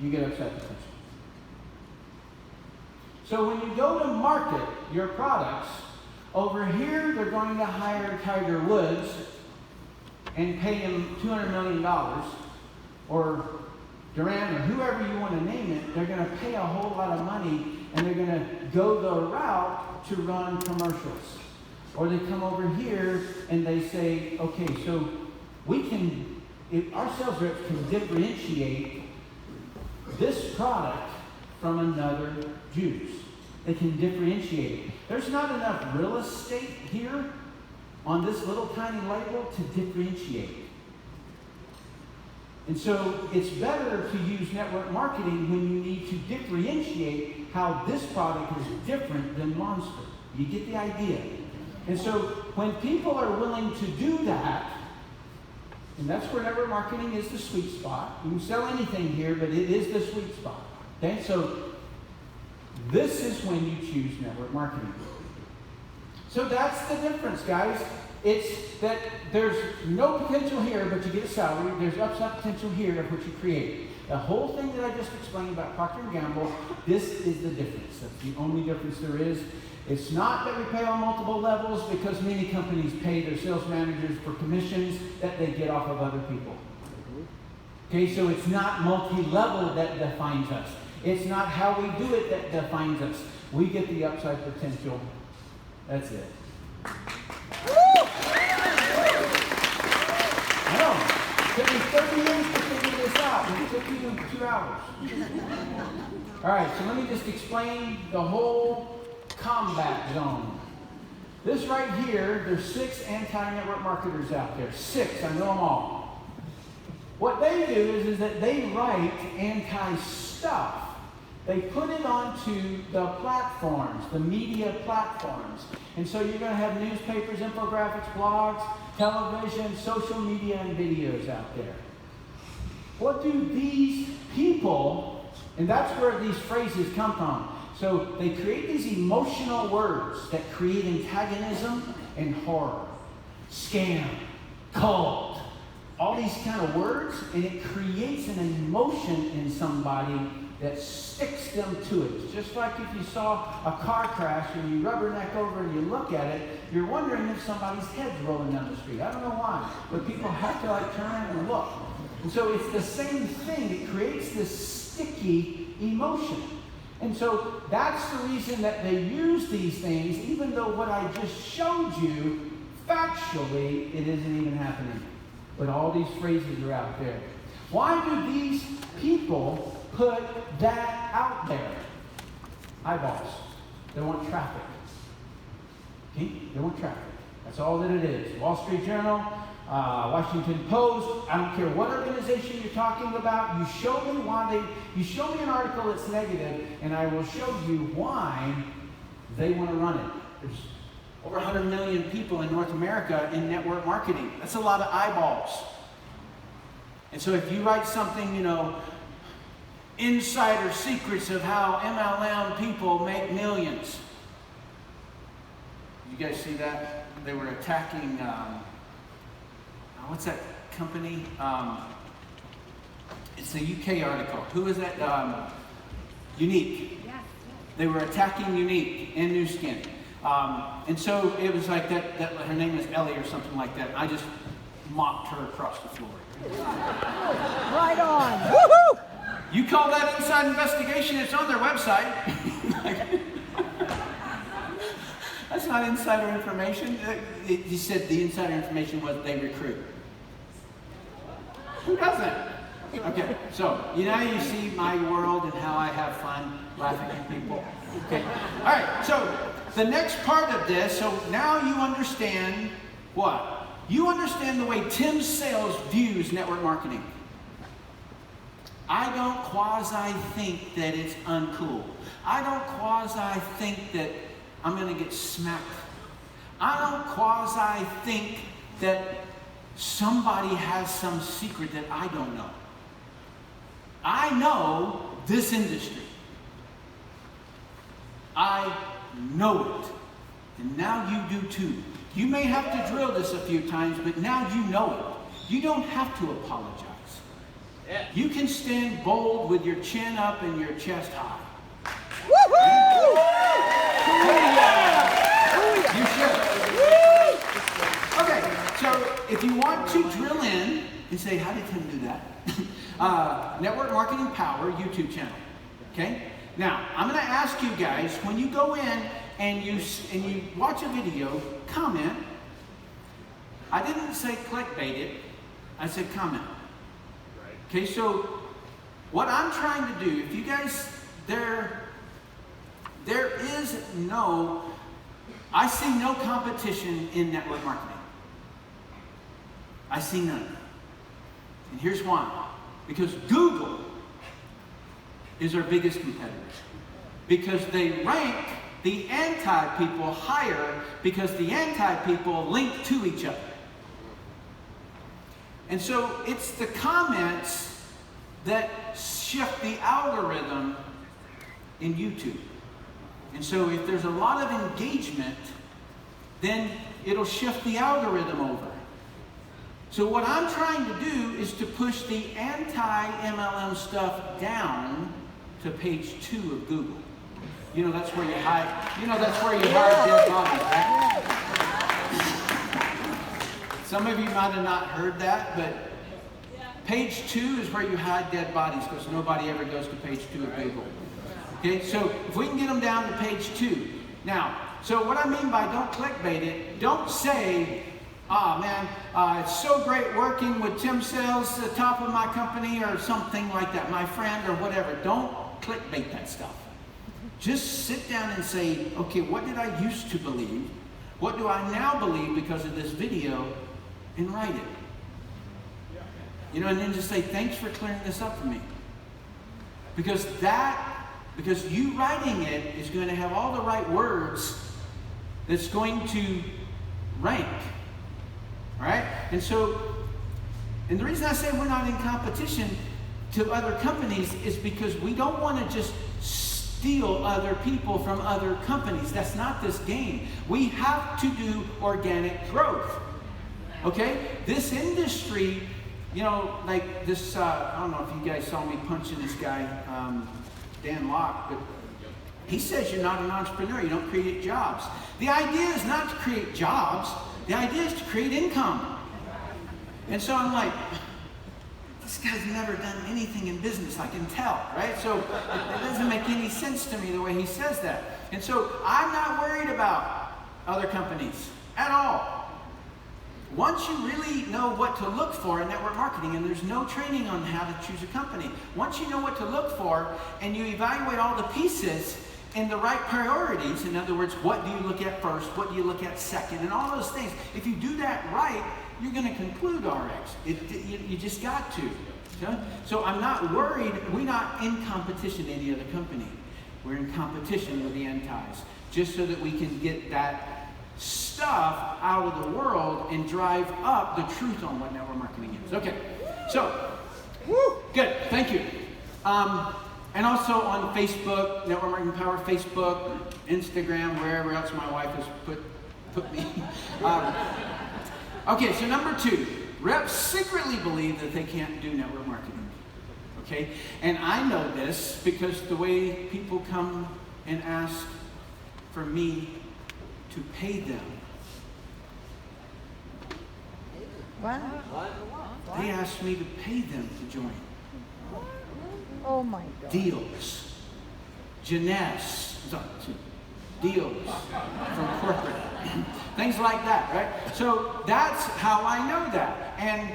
you get upside potential. So when you go to market your products, over here they're going to hire Tiger Woods and pay him $200 million, or Durant, or whoever you want to name it. They're going to pay a whole lot of money, and they're going to go the route to run commercials. Or they come over here and they say, okay, so we can, if our sales reps can differentiate this product from another juice. They can differentiate it. There's not enough real estate here on this little tiny label to differentiate. And so it's better to use network marketing when you need to differentiate how this product is different than Monster. You get the idea? And so when people are willing to do that, and that's where network marketing is the sweet spot. You can sell anything here, but it is the sweet spot. Okay, so this is when you choose network marketing. So that's the difference, guys. It's that there's no potential here, but you get a salary. There's upside potential here of what you create. The whole thing that I just explained about Procter & Gamble, this is the difference. That's the only difference there is. It's not that we pay on multiple levels, because many companies pay their sales managers for commissions that they get off of other people. Okay, so it's not multi-level that defines us. It's not how we do it that defines us. We get the upside potential. That's it. I know. It took me 30 minutes to figure this out, and it took you 2 hours. All right, so let me just explain the whole combat zone. This right here, there's 6 anti-network marketers out there. 6, I know them all. What they do is that they write anti-stuff. They put it onto the platforms, the media platforms. And so you're going to have newspapers, infographics, blogs, television, social media, and videos out there. What do these people, and that's where these phrases come from. So they create these emotional words that create antagonism and horror. Scam, cult, all these kind of words, and it creates an emotion in somebody that sticks them to it. It's just like if you saw a car crash and you rubberneck over and you look at it, you're wondering if somebody's head's rolling down the street. I don't know why, but people have to like turn around and look. And so it's the same thing. It creates this sticky emotion. And so that's the reason that they use these things, even though what I just showed you, factually, it isn't even happening. But all these phrases are out there. Why do these people put that out there? Eyeballs. They want traffic. Okay? They want traffic. That's all that it is. Wall Street Journal, Washington Post, I don't care what organization you're talking about, you show me an article that's negative, and I will show you why they want to run it. There's over 100 million people in North America in network marketing. That's a lot of eyeballs. And so if you write something, insider secrets of how MLM people make millions, You guys see that? They were attacking, what's that company? It's a UK article. Who is that? Unique. They were attacking Unique in New Skin. And so it was like that her name is Ellie or something like that. I just mopped her across the floor. Right on. Woohoo! You call that inside investigation? It's on their website. That's not insider information. He said the insider information was they recruit. Who doesn't? Okay, so you see my world and how I have fun laughing at people. Okay, all right. So the next part of this. So now you understand what? You understand the way Tim Sales views network marketing. I don't quasi-think that it's uncool. I don't quasi-think that I'm going to get smacked. I don't quasi-think that somebody has some secret that I don't know. I know this industry. I know it. And now you do too. You may have to drill this a few times, but now you know it. You don't have to apologize. Yeah. You can stand bold with your chin up and your chest high. Woohoo! You should. Okay, so if you want to drill in and say, how did Tim do that? Network Marketing Power YouTube channel. Okay? Now, I'm going to ask you guys, when you go in and you watch a video, comment. I didn't say clickbait it. I said comment. Okay, so what I'm trying to do, if you guys, there is no, I see no competition in network marketing. I see none. And here's why. Because Google is our biggest competitor. Because they rank the anti-people higher because the anti-people link to each other. And so it's the comments that shift the algorithm in YouTube. And so if there's a lot of engagement, then it'll shift the algorithm over. So what I'm trying to do is to push the anti-MLM stuff down to page 2 of Google. You know, that's where you hide, dead bodies, right? Some of you might have not heard that, but page 2 is where you hide dead bodies because nobody ever goes to page 2 of Google. Okay, so if we can get them down to page 2. Now, so what I mean by don't clickbait it, don't say, it's so great working with Tim Sales, the top of my company, or something like that, my friend, or whatever. Don't clickbait that stuff. Just sit down and say, okay, what did I used to believe? What do I now believe because of this video? And write it. You know, and then just say, thanks for clearing this up for me. Because you writing it is going to have all the right words that's going to rank. All right? And the reason I say we're not in competition to other companies is because we don't want to just steal other people from other companies. That's not this game. We have to do organic growth. Okay? This industry, you know, like this, I don't know if you guys saw me punching this guy, Dan Locke, but he says you're not an entrepreneur, you don't create jobs. The idea is not to create jobs, the idea is to create income. And so I'm like, this guy's never done anything in business, I can tell, right? So it doesn't make any sense to me the way he says that. And so I'm not worried about other companies at all. Once you really know what to look for in network marketing, and there's no training on how to choose a company, once you know what to look for and you evaluate all the pieces in the right priorities, in other words, what do you look at first, what do you look at second, and all those things, if you do that right, you're going to conclude RX. You just got to. Okay? So I'm not worried. We're not in competition to any other company. We're in competition with the antis, just so that we can get that stuff out of the world and drive up the truth on what network marketing is. Okay, so, good, thank you. And also on Facebook, Network Marketing Power, Facebook, Instagram, wherever else my wife has put put me. Okay, so number 2, reps secretly believe that they can't do network marketing. Okay, and I know this because the way people come and ask for me to pay them. What? They ask me to pay them to join. Oh my God. Deals. Jeunesse. Deals from corporate. Things like that, right? So that's how I know that. And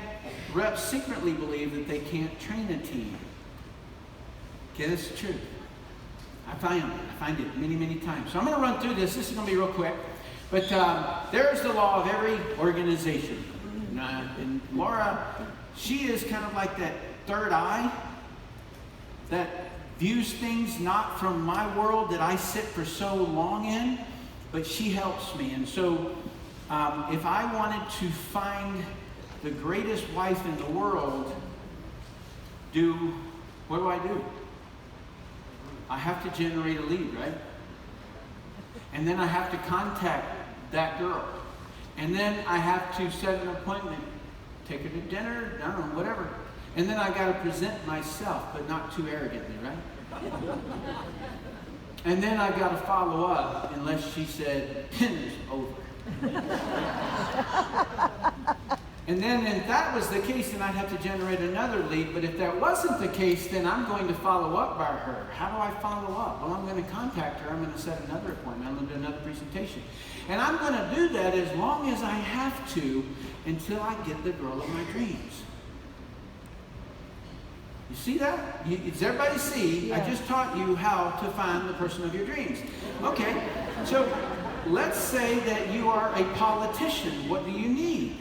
reps secretly believe that they can't train a team. Okay, this is true. I find it many, many times. So I'm going to run through this. This is going to be real quick. But there's the law of every organization. And Laura, she is kind of like that third eye that views things not from my world that I sit for so long in, but she helps me. And so if I wanted to find the greatest wife in the world, what do I do? I have to generate a lead, right? And then I have to contact that girl. And then I have to set an appointment, take her to dinner, I don't know, whatever. And then I got to present myself, but not too arrogantly, right? And then I got to follow up unless she said, dinner's over. And then if that was the case, then I'd have to generate another lead. But if that wasn't the case, then I'm going to follow up by her. How do I follow up? Well, I'm going to contact her. I'm going to set another appointment. I'm going to do another presentation. And I'm going to do that as long as I have to until I get the girl of my dreams. You see that? Does everybody see? Yeah. I just taught you how to find the person of your dreams. Okay, so let's say that you are a politician. What do you need?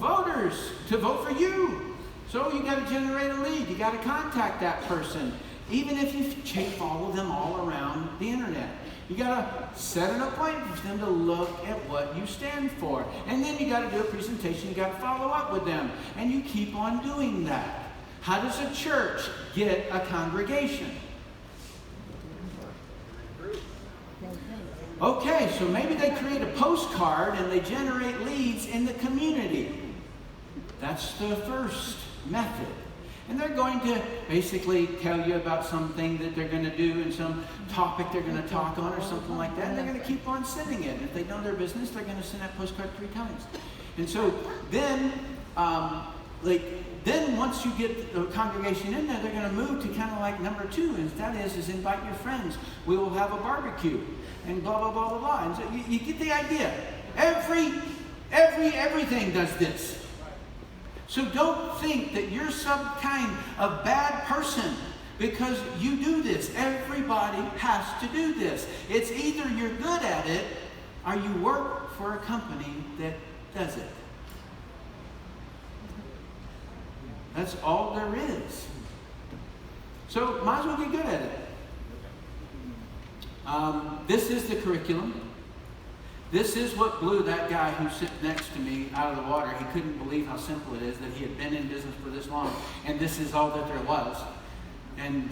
Voters to vote for you. So you got to generate a lead. You got to contact that person, even if you follow them all around the internet. You got to set an appointment for them to look at what you stand for. And then you got to do a presentation. You got to follow up with them. And you keep on doing that. How does a church get a congregation? Okay, so maybe they create a postcard and they generate leads in the community. That's the first method. And they're going to basically tell you about something that they're going to do and some topic they're going to talk on or something like that. And they're going to keep on sending it. And if they know their business, they're going to send that postcard 3 times. And so then, then once you get the congregation in there, they're going to move to kind of like number 2. And that is invite your friends. We will have a barbecue. And blah, blah, blah, blah, blah. And so you get the idea. Everything does this. So don't think that you're some kind of bad person because you do this. Everybody has to do this. It's either you're good at it or you work for a company that does it. That's all there is. So might as well get good at it. This is the curriculum. This is what blew that guy who's sitting next to me out of the water. He couldn't believe how simple it is that he had been in business for this long, and this is all that there was. And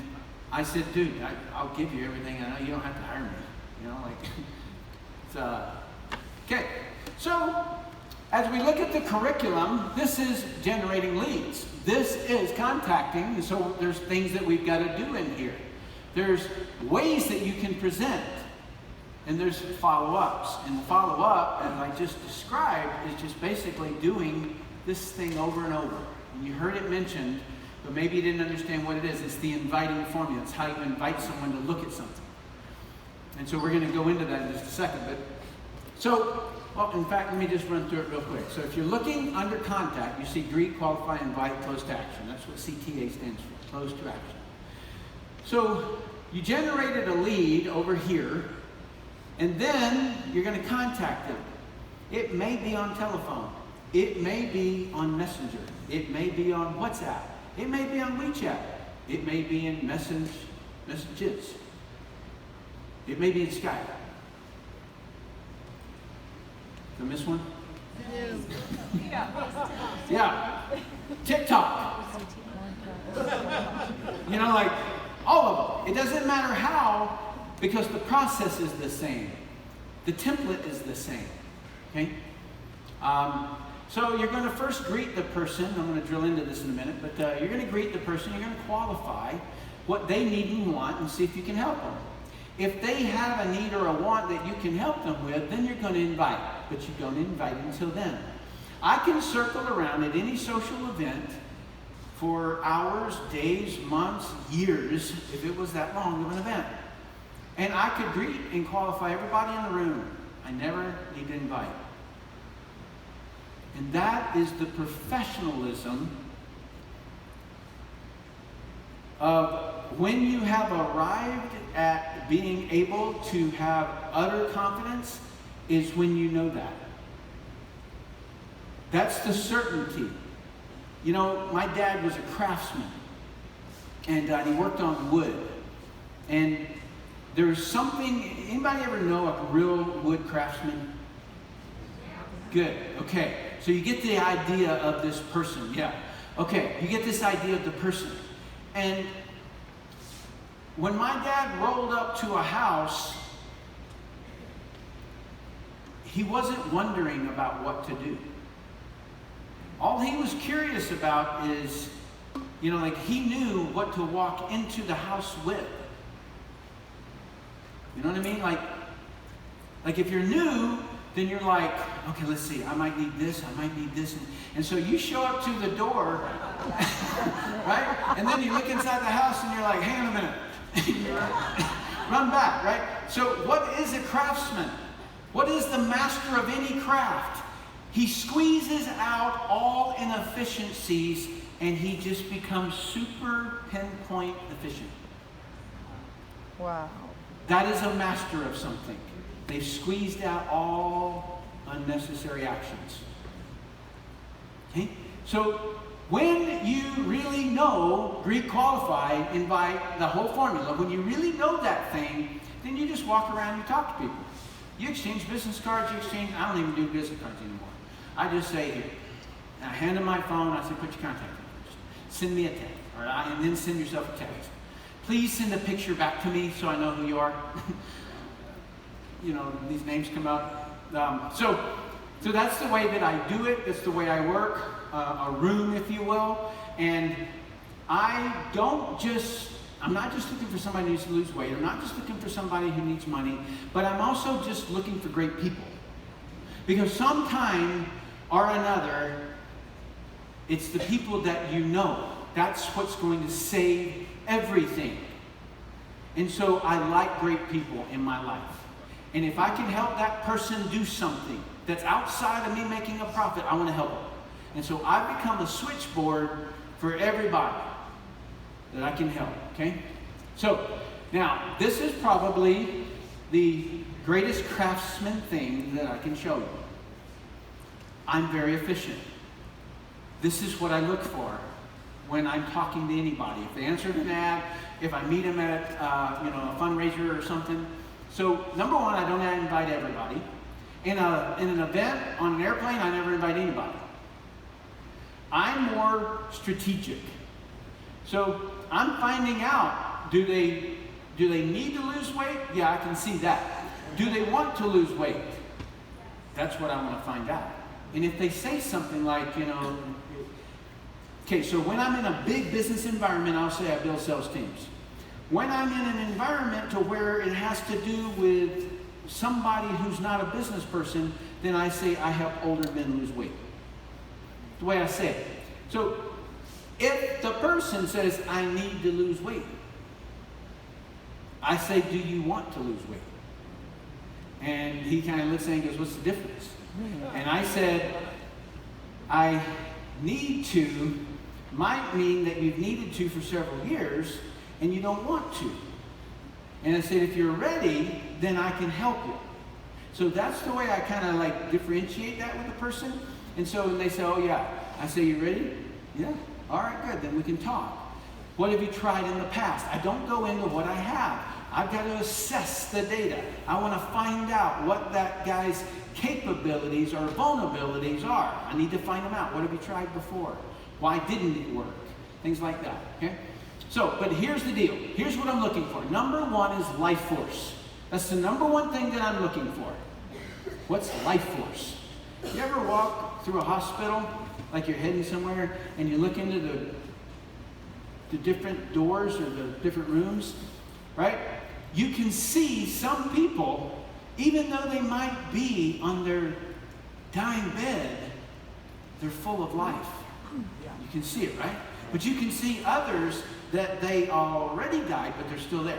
I said, dude, I'll give you everything I know. You don't have to hire me. You know, like, it's, okay. So, as we look at the curriculum, this is generating leads. This is contacting, and so there's things that we've got to do in here. There's ways that you can present. And there's follow-ups. And follow-up, as I just described, is just basically doing this thing over and over. And you heard it mentioned, but maybe you didn't understand what it is. It's the inviting formula. It's how you invite someone to look at something. And so we're going to go into that in just a second. Well, in fact, let me just run through it real quick. So if you're looking under contact, you see greet, qualify, invite, close to action. That's what CTA stands for, close to action. So you generated a lead over here. And then you're going to contact them. It may be on telephone. It may be on Messenger. It may be on WhatsApp. It may be on WeChat. It may be in messages. It may be in Skype. Did I miss one? Yeah. TikTok. You know, like all of them. It doesn't matter how, because the process is the same. The template is the same. Okay? So you're going to first greet the person. I'm going to drill into this in a minute, but you're going to greet the person. You're going to qualify what they need and want and see if you can help them. If they have a need or a want that you can help them with, then you're going to invite, but you don't invite until then. I can circle around at any social event for hours, days, months, years, if it was that long of an event. And I could greet and qualify everybody in the room. I never need to invite. And that is the professionalism of when you have arrived at being able to have utter confidence, is when you know that. That's the certainty. You know, my dad was a craftsman, and he worked on wood. And there's something, anybody ever know a real wood craftsman? Good, okay. So you get the idea of this person, yeah. Okay, you get this idea of the person. And when my dad rolled up to a house, he wasn't wondering about what to do. All he was curious about is, you know, like he knew what to walk into the house with. You know what I mean? Like if you're new, then you're like, okay, let's see, I might need this, I might need this. And so you show up to the door, right? And then you look inside the house and you're like, hang on a minute. Run back, right? So what is a craftsman? What is the master of any craft? He squeezes out all inefficiencies and he just becomes super pinpoint efficient. Wow. That is a master of something. They've squeezed out all unnecessary actions. Okay? So when you really know, Greek qualified, invite, the whole formula, when you really know that thing, then you just walk around and you talk to people. You exchange business cards, I don't even do business cards anymore. I just say, here, and I hand them my phone, I say, put your contact information. Send me a text, and then send yourself a text. Please send a picture back to me so I know who you are. You know, these names come up. So that's the way that I do it. That's the way I work, a room, if you will. And I'm not just looking for somebody who needs to lose weight. I'm not just looking for somebody who needs money. But I'm also just looking for great people. Because sometime or another, it's the people that you know. That's what's going to save everything. And so I like great people in my life. And if I can help that person do something that's outside of me making a profit, I want to help them. And so I've become a switchboard for everybody that I can help, okay? So, now, this is probably the greatest craftsman thing that I can show you. I'm very efficient. This is what I look for when I'm talking to anybody. If they answer an ad, if I meet them at a fundraiser or something. So number one, I don't invite everybody. In an event on an airplane, I never invite anybody. I'm more strategic. So I'm finding out, do they need to lose weight? Yeah, I can see that. Do they want to lose weight? That's what I want to find out. And if they say something like, okay, so when I'm in a big business environment, I'll say I build sales teams. When I'm in an environment to where it has to do with somebody who's not a business person, then I say I help older men lose weight. The way I say it. So if the person says I need to lose weight, I say, do you want to lose weight? And he kind of looks at me and goes, what's the difference? And I said, I need to might mean that you've needed to for several years and you don't want to. And I said, if you're ready, then I can help you. So that's the way I kind of like differentiate that with the person. And so when they say, oh yeah, I say, you ready? Yeah. All right, good. Then we can talk. What have you tried in the past? I don't go into what I have. I've got to assess the data. I want to find out what that guy's capabilities or vulnerabilities are. I need to find them out. What have you tried before? Why didn't it work? Things like that, okay? So, but here's the deal. Here's what I'm looking for. Number one is life force. That's the number one thing that I'm looking for. What's life force? You ever walk through a hospital, like you're heading somewhere, and you look into the different doors or the different rooms, right? You can see some people, even though they might be on their dying bed, they're full of life. You can see it, right? But you can see others that they already died, but they're still there.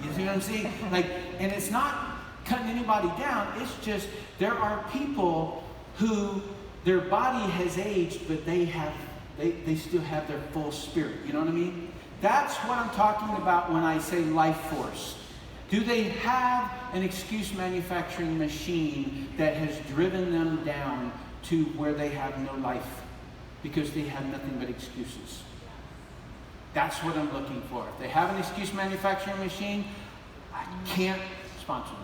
You see what I'm saying? Like, and it's not cutting anybody down. It's just there are people who their body has aged, but they still have their full spirit. You know what I mean? That's what I'm talking about when I say life force. Do they have an excuse manufacturing machine that has driven them down to where they have no life because they have nothing but excuses? That's what I'm looking for. If they have an excuse manufacturing machine, I can't sponsor them.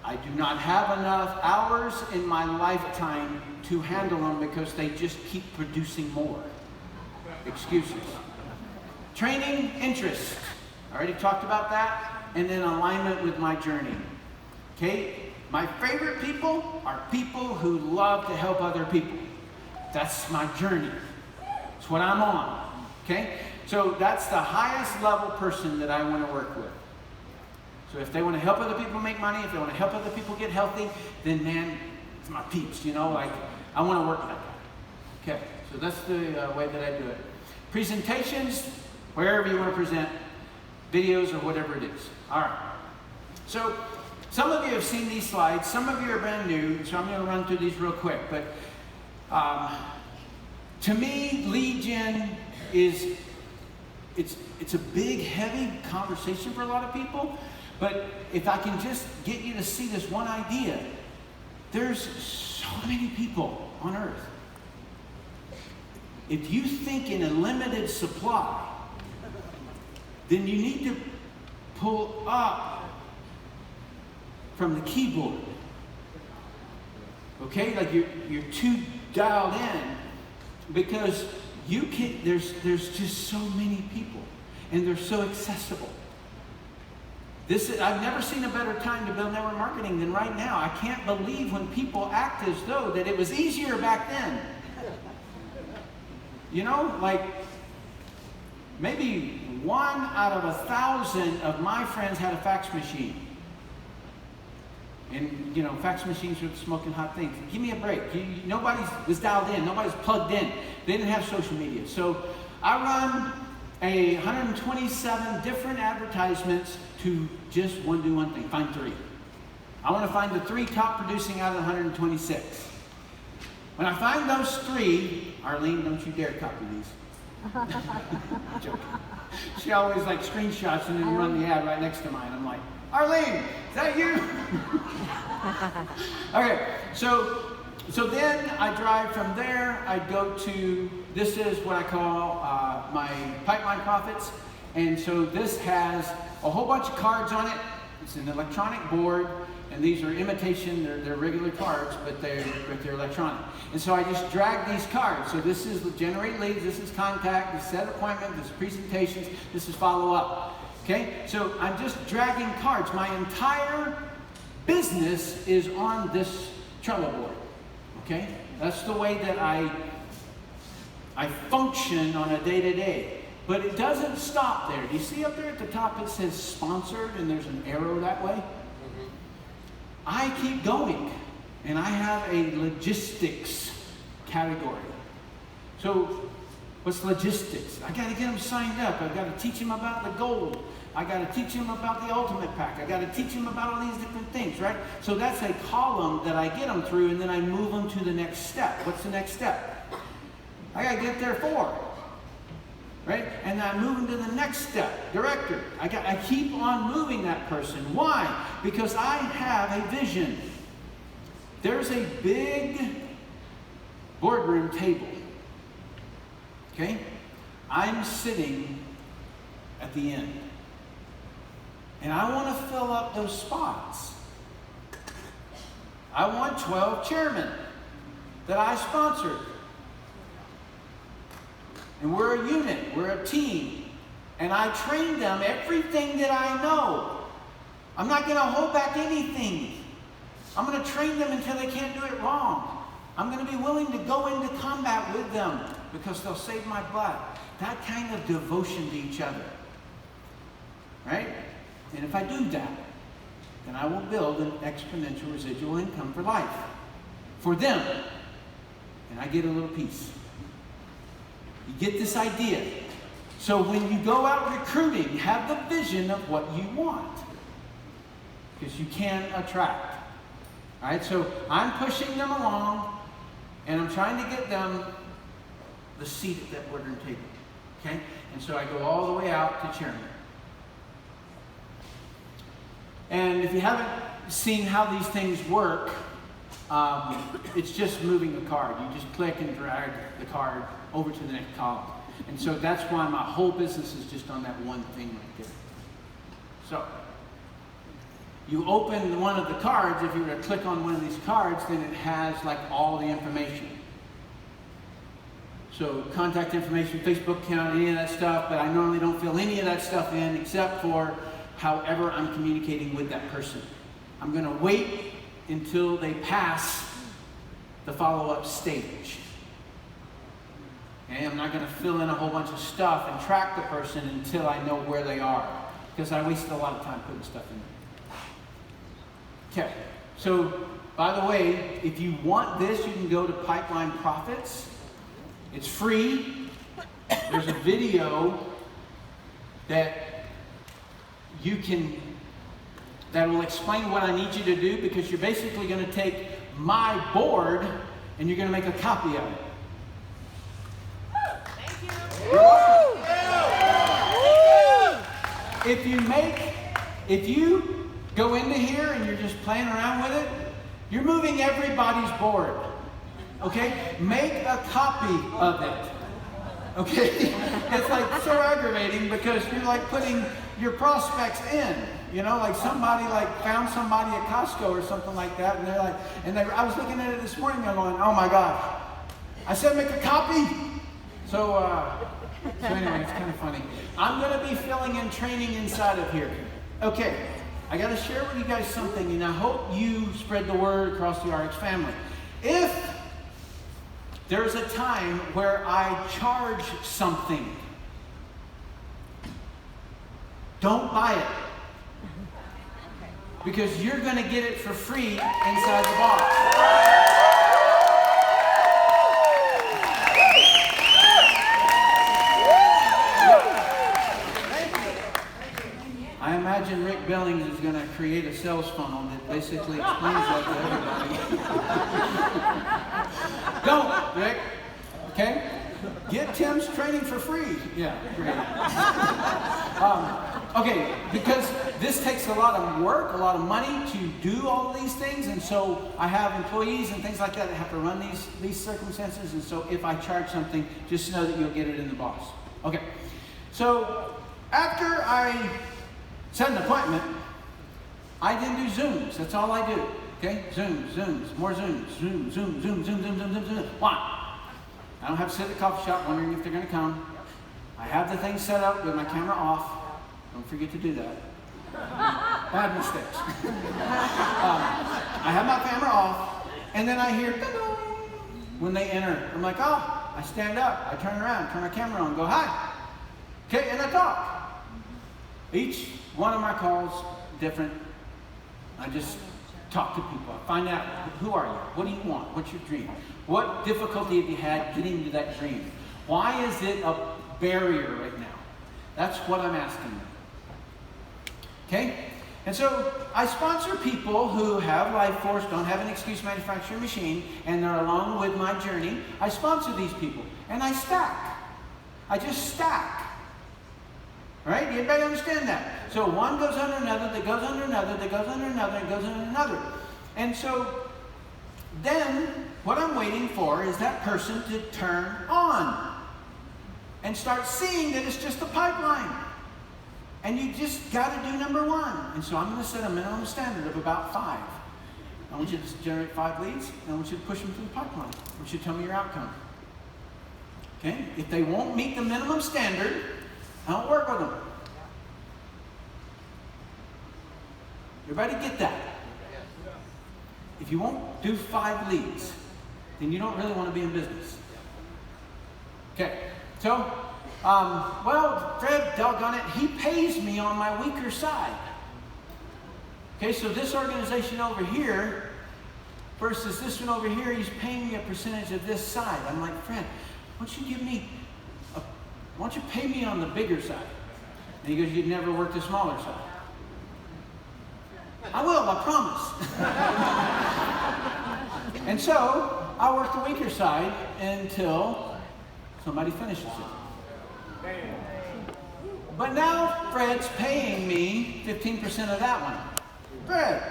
I do not have enough hours in my lifetime to handle them because they just keep producing more excuses. Training, interest. I already talked about that. And then alignment with my journey. Okay? My favorite people are people who love to help other people. That's my journey. It's what I'm on. Okay? So that's the highest level person that I want to work with. So if they want to help other people make money, if they want to help other people get healthy, then man, it's my peeps, you know, like I want to work like that. Okay, so that's the way that I do it. Presentations, wherever you want to present, videos or whatever it is. All right. So some of you have seen these slides, some of you are brand new, so I'm going to run through these real quick. But to me, lead gen is it's a big, heavy conversation for a lot of people. But if I can just get you to see this one idea, there's so many people on earth. If you think in a limited supply, then you need to pull up from the keyboard. Okay? Like you're too dialed in because you can there's just so many people and they're so accessible. I've never seen a better time to build network marketing than right now. I can't believe when people act as though that it was easier back then. You know, like maybe 1 out of 1,000 of my friends had a fax machine. And, you know, fax machines are the smoking hot things. Give me a break. Nobody was dialed in. Nobody's plugged in. They didn't have social media. So I run 127 different advertisements to just do one thing, find 3. I want to find the 3 top producing out of the 126. When I find those 3, Arlene, don't you dare copy these. I'm joking. She always like screenshots and then run the ad right next to mine. I'm like, Arlene, is that you? Okay, so then I drive from there. I go to, this is what I call my pipeline profits. And so this has a whole bunch of cards on it. It's an electronic board, and these are imitation. They're regular cards, but they're electronic. And so I just drag these cards. So this is generate leads, this is contact, this is set appointment, this is presentations, this is follow up. Okay? So I'm just dragging cards. My entire business is on this Trello board. Okay? That's the way that I function on a day-to-day. But it doesn't stop there. Do you see up there at the top it says sponsored and there's an arrow that way? Mm-hmm. I keep going and I have a logistics category. So what's logistics? I got to get them signed up. I've got to teach them about the gold. I got to teach them about the ultimate pack. I got to teach them about all these different things, right? So that's a column that I get them through and then I move them to the next step. What's the next step? I got to get there 4. Right? And I move into the next step, director. I keep on moving that person. Why? Because I have a vision. There's a big boardroom table. Okay? I'm sitting at the end. And I want to fill up those spots. I want 12 chairmen that I sponsored. And we're a unit, we're a team. And I train them everything that I know. I'm not going to hold back anything. I'm going to train them until they can't do it wrong. I'm going to be willing to go into combat with them because they'll save my butt. That kind of devotion to each other. Right? And if I do that, then I will build an exponential residual income for life. For them. And I get a little piece. You get this idea. So when you go out recruiting, have the vision of what you want. Because you can attract. All right, so I'm pushing them along, and I'm trying to get them the seat at that ordering table. Okay? And so I go all the way out to chairman. And if you haven't seen how these things work, it's just moving a card. You just click and drag the card over to the next column. And so that's why my whole business is just on that one thing right there. So, you open one of the cards. If you were to click on one of these cards, then it has like all the information. So contact information, Facebook account, any of that stuff, but I normally don't fill any of that stuff in except for however I'm communicating with that person. I'm going to wait until they pass the follow-up stage. Okay? I'm not going to fill in a whole bunch of stuff and track the person until I know where they are, because I wasted a lot of time putting stuff in there. Okay, so by the way, if you want this, you can go to Pipeline Profits. It's free. There's a video that that will explain what I need you to do, because you're basically going to take my board and you're going to make a copy of it. Thank you. You're welcome. If you go into here and you're just playing around with it, you're moving everybody's board. Okay? Make a copy of it. Okay? It's like so aggravating because you're like putting your prospects in. You know, like somebody like found somebody at Costco or something like that, and they're like, I was looking at it this morning, and I'm going, oh my gosh. I said make a copy. So anyway, it's kind of funny. I'm going to be filling in training inside of here. Okay. I got to share with you guys something, and I hope you spread the word across the RX family. If there's a time where I charge something, don't buy it. Because you're going to get it for free inside the box. I imagine Rick Billings is going to create a sales funnel that basically explains that to everybody. Don't, Rick. Okay? Get Tim's training for free. Yeah, great. Okay, because this takes a lot of work, a lot of money to do all of these things, and so I have employees and things like that that have to run these circumstances, and so if I charge something, just know that you'll get it in the box. Okay, so after I set an appointment, I then do Zooms. That's all I do. Okay? Zooms, more Zooms. Zoom. Why? I don't have to sit at the coffee shop wondering if they're going to come. I have the thing set up with my camera off. Don't forget to do that. Bad mistakes. I have my camera off, and then I hear when they enter. I'm like, oh, I stand up, I turn around, turn my camera on, go, hi. Okay, and I talk. Each one of my calls different. I just talk to people. I find out, who are you? What do you want? What's your dream? What difficulty have you had getting to that dream? Why is it a barrier right now? That's what I'm asking them. Okay? And so I sponsor people who have Life Force, don't have an excuse manufacturing machine, and they're along with my journey. I sponsor these people, and I stack. I just stack. All right? Everybody understand that? So one goes under another, that goes under another, that goes under another, and goes under another. And so then what I'm waiting for is that person to turn on and start seeing that it's just a pipeline. And you just got to do number one. And so I'm going to set a minimum standard of about 5. I want you to generate 5 leads, and I want you to push them through the pipeline. I want you to tell me your outcome. Okay? If they won't meet the minimum standard, I don't work with them. Everybody get that? if you won't do 5 leads, then you don't really want to be in business. Okay, so, well, Fred, doggone it, he pays me on my weaker side. Okay, so this organization over here versus this one over here, he's paying me a percentage of this side. I'm like, Fred, why don't you pay me on the bigger side? And he goes, you'd never work the smaller side. I will, I promise. And so, I work the weaker side until somebody finishes it. But now Fred's paying me 15% of that one. Fred.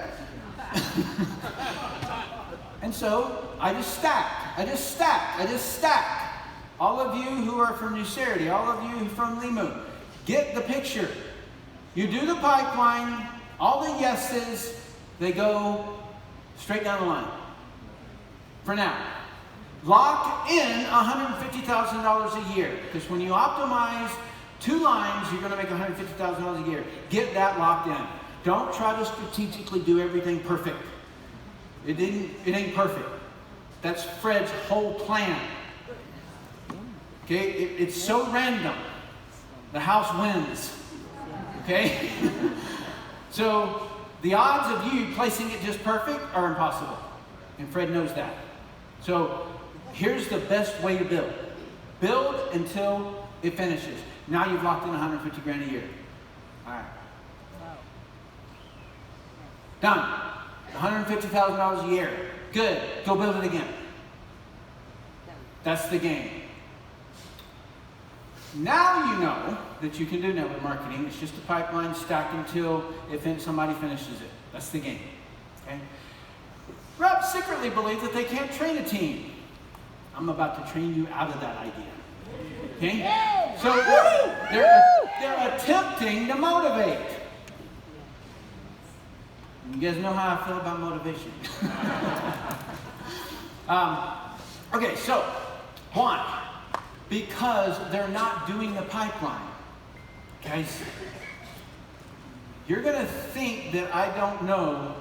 And so I just stacked. All of you who are from New Cerity, all of you from Limu, get the picture. You do the pipeline, all the yeses, they go straight down the line. For now. Lock in $150,000 a year. Because when you optimize 2 lines, you're going to make $150,000 a year. Get that locked in. Don't try to strategically do everything perfect. It ain't perfect. That's Fred's whole plan. Okay? It's so random. The house wins. Okay? So the odds of you placing it just perfect are impossible. And Fred knows that. So here's the best way to build. Build until it finishes. Now you've locked in 150 grand a year. All right. Done. $150,000 a year. Good. Go build it again. That's the game. Now you know that you can do network marketing. It's just a pipeline stacked until somebody finishes it. That's the game. Okay? Reps secretly believe that they can't train a team. I'm about to train you out of that idea. Okay? So they're attempting to motivate. You guys know how I feel about motivation. Okay, so why? Because they're not doing the pipeline. Guys, you're going to think that I don't know,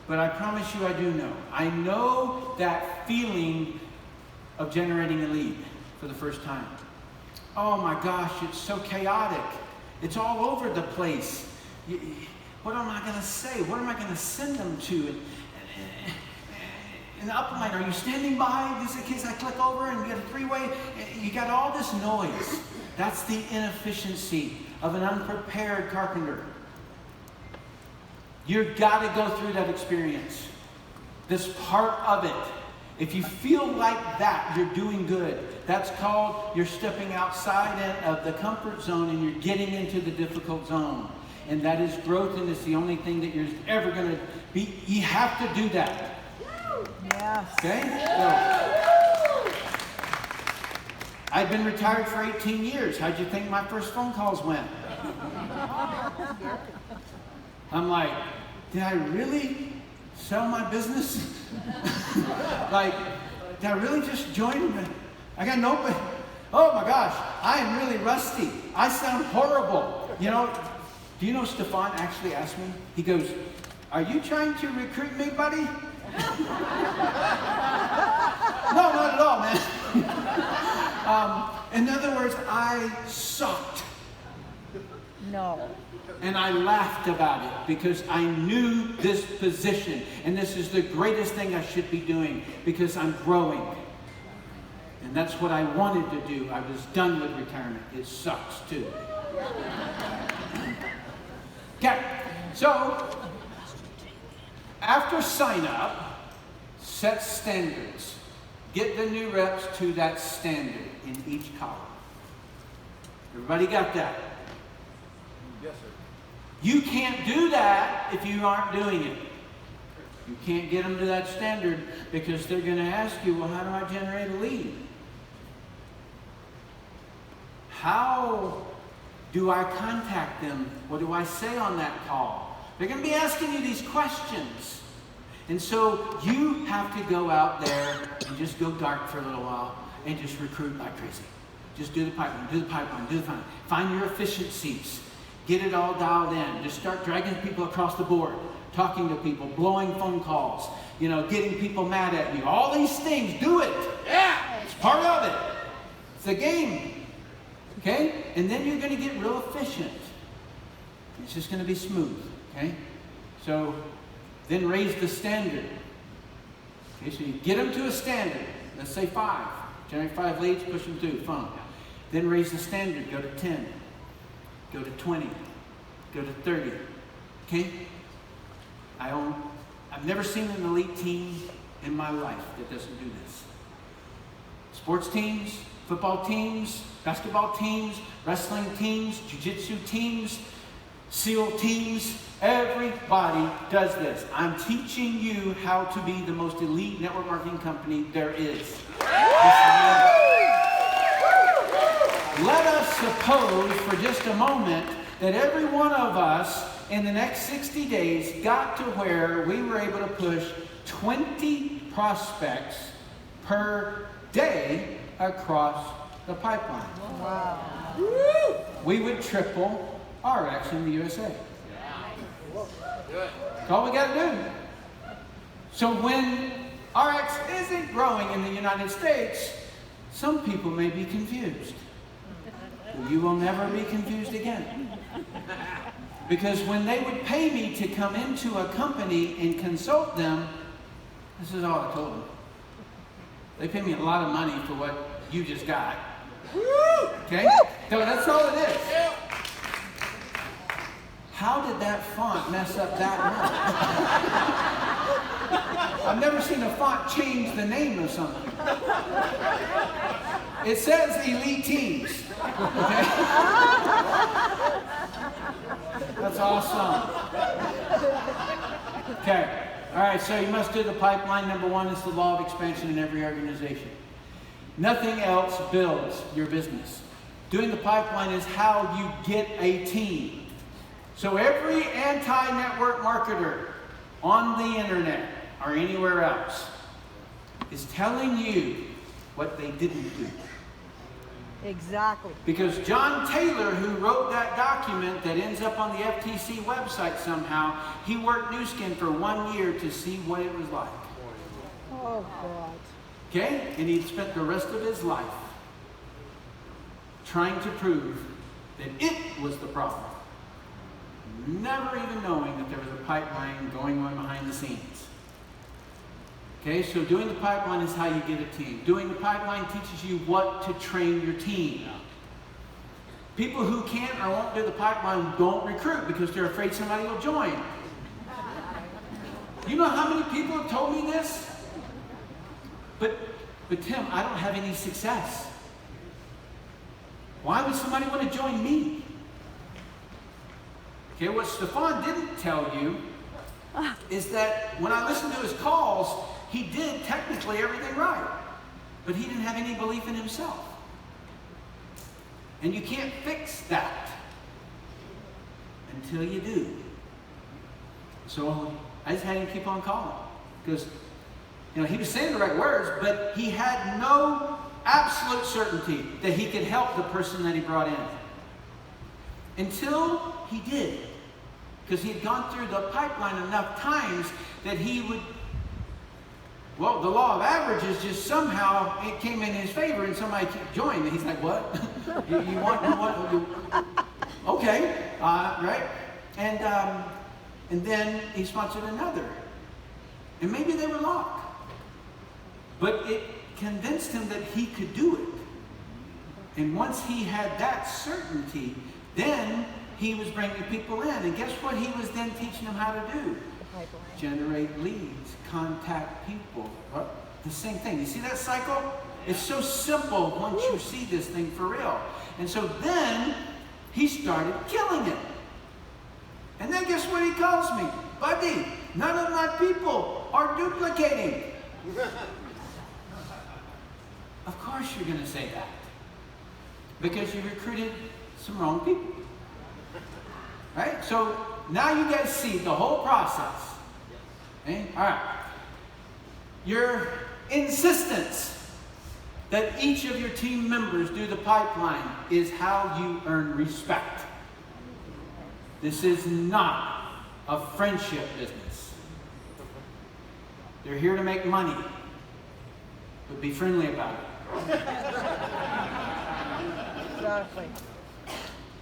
but I promise you I do know. I know that feeling of generating a lead for the first time. Oh my gosh, it's so chaotic. It's all over the place. What am I going to say? What am I going to send them to? And the upline, are you standing by? Just in case I click over and get a 3-way. You got all this noise. That's the inefficiency of an unprepared carpenter. You've got to go through that experience. This part of it. If you feel like that, you're doing good. That's called you're stepping outside of the comfort zone and you're getting into the difficult zone. And that is growth, and it's the only thing that you're ever going to be. You have to do that. Yes. Okay? So, I've been retired for 18 years. How'd you think my first phone calls went? I'm like, did I really sell my business? Like, did I really just join? I got no. Oh my gosh, I am really rusty. I sound horrible. You know. Do you know Stefan actually asked me? He goes, are you trying to recruit me, buddy? No, not at all, man. In other words, I sucked. No. And I laughed about it because I knew this position. And this is the greatest thing I should be doing because I'm growing. And that's what I wanted to do. I was done with retirement. It sucks too. Okay, so after sign up, set standards. Get the new reps to that standard in each column. Everybody got that? Yes, sir. You can't do that if you aren't doing it. You can't get them to that standard because they're going to ask you, well, how do I generate a lead? How do I contact them? What do I say on that call? They're going to be asking you these questions. And so you have to go out there and just go dark for a little while and just recruit like crazy. Just do the pipeline, do the pipeline, do the pipeline. Find your efficiencies. get it all dialed in. Just start dragging people across the board, talking to people, blowing phone calls, getting people mad at you. All these things, do it. Yeah, it's part of it. It's a game. Okay? And then you're going to get real efficient. It's just going to be smooth. Okay? So then raise the standard. Okay, so you get them to a standard. Let's say 5. Generate 5 leads, push them through. Fine. Then raise the standard. Go to 10. Go to 20. Go to 30. Okay? I've never seen an elite team in my life that doesn't do this. Sports teams, football teams, basketball teams, wrestling teams, jiu-jitsu teams, SEAL teams, everybody does this. I'm teaching you how to be the most elite network marketing company there is. Let us suppose for just a moment that every one of us in the next 60 days got to where we were able to push 20 prospects per day across the pipeline. Wow. We would triple RX in the USA. That's all we got to do. So when RX isn't growing in the United States, some people may be confused. You will never be confused again. Because when they would pay me to come into a company and consult them, this is all I told them. They pay me a lot of money for what you just got. Okay? So that's all it is. How did that font mess up that much? I've never seen a font change the name of something. It says Elite Teams. Okay? That's awesome. Okay. All right, so you must do the pipeline. Number 1 is the law of expansion in every organization. Nothing else builds your business. Doing the pipeline is how you get a team. So every anti-network marketer on the internet or anywhere else is telling you what they didn't do. Exactly. Because John Taylor, who wrote that document that ends up on the FTC website somehow, he worked Nu Skin for 1 year to see what it was like. Oh, God. Okay? And he spent the rest of his life trying to prove that it was the problem. Never even knowing that there was a pipeline going on behind the scenes. Okay, so doing the pipeline is how you get a team. Doing the pipeline teaches you what to train your team. People who can't or won't do the pipeline don't recruit because they're afraid somebody will join. You know how many people have told me this? But Tim, I don't have any success. Why would somebody want to join me? Okay, what Stefan didn't tell you is that when I listened to his calls, he did technically everything right, but he didn't have any belief in himself. And you can't fix that until you do. So I just had him keep on calling because he was saying the right words, but he had no absolute certainty that he could help the person that he brought in. Until he did. Because he had gone through the pipeline enough times that he would, the law of averages just somehow, it came in his favor and somebody joined. And he's like, what? you want, okay, right? And then he sponsored another. And maybe they were locked. But it convinced him that he could do it. And once he had that certainty, then he was bringing people in. And guess what he was then teaching them how to do? Generate leads, contact people. The same thing. You see that cycle? It's so simple once you see this thing for real. And so then he started killing it. And then guess what he calls me? Buddy, none of my people are duplicating. Of course you're going to say that. Because you recruited some wrong people. Right? So now you guys see the whole process. Okay? All right. Your insistence that each of your team members do the pipeline is how you earn respect. This is not a friendship business. They're here to make money, but be friendly about it. Exactly.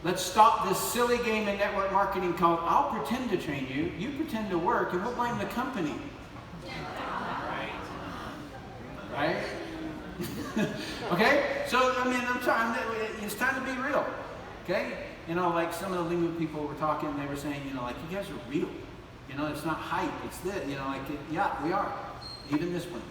Let's stop this silly game in network marketing called I'll pretend to train you, you pretend to work, and we'll blame the company. Right? Okay? So, I mean, it's time to be real. Okay? You know, like some of the Lima people were talking, they were saying, you know, like, you guys are real. You know, it's not hype, it's this. You know, like, yeah, we are. Even this one.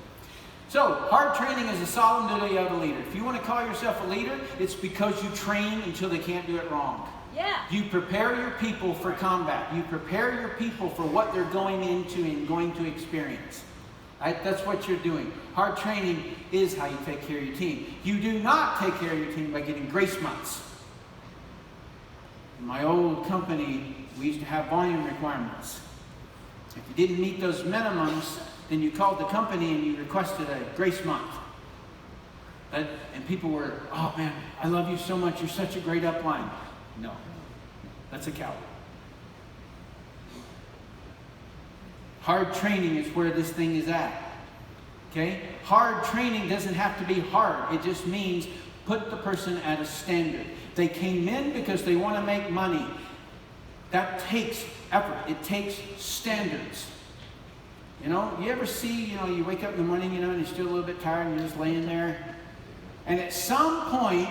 So, hard training is a solemn duty of a leader. If you want to call yourself a leader, it's because you train until they can't do it wrong. Yeah. You prepare your people for combat. You prepare your people for what they're going into and going to experience. Right? That's what you're doing. Hard training is how you take care of your team. You do not take care of your team by getting grace months. In my old company, we used to have volume requirements. If you didn't meet those minimums, then you called the company and you requested a grace month. And people were, oh man, I love you so much. You're such a great upline. No, that's a coward. Hard training is where this thing is at. Okay? Hard training doesn't have to be hard. It just means put the person at a standard. They came in because they want to make money. That takes effort. It takes standards. You know, you ever see, you know, you wake up in the morning, you know, and you're still a little bit tired and you're just laying there. And at some point,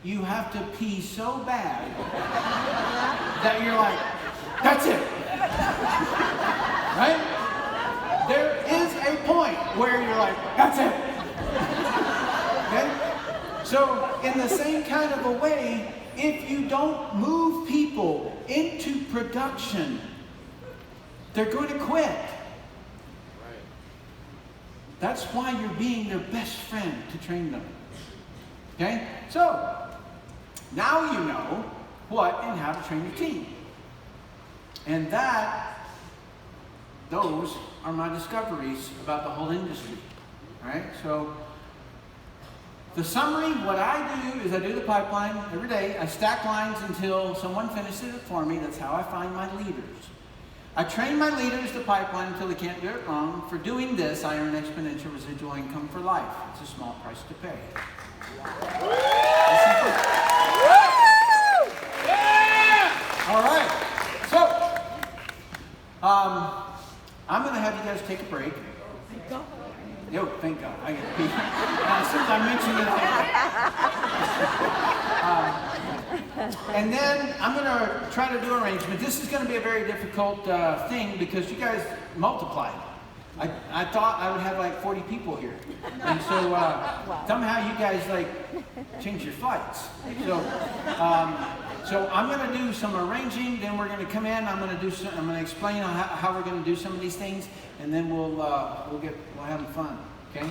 you have to pee so bad that you're like, that's it. Right? There is a point where you're like, that's it. Okay? So, in the same kind of a way, if you don't move people into production, they're going to quit. That's why you're being their best friend to train them. Okay? So, now you know what and how to train your team. And those are my discoveries about the whole industry. Alright? So, the summary, what I do is I do the pipeline every day. I stack lines until someone finishes it for me. That's how I find my leaders. I train my leaders to pipeline until they can't do it wrong. For doing this, I earn exponential residual income for life. It's a small price to pay. All right. So, I'm going to have you guys take a break. Yo, thank God. I get to pee. As soon as I mention it, and then I'm going to try to do arrangement. This is going to be a very difficult thing because you guys multiplied. I thought I would have like 40 people here. And so somehow you guys like changed your flights. So I'm going to do some arranging, then we're going to come in, I'm going to explain how we're going to do some of these things, and then we'll have fun, okay?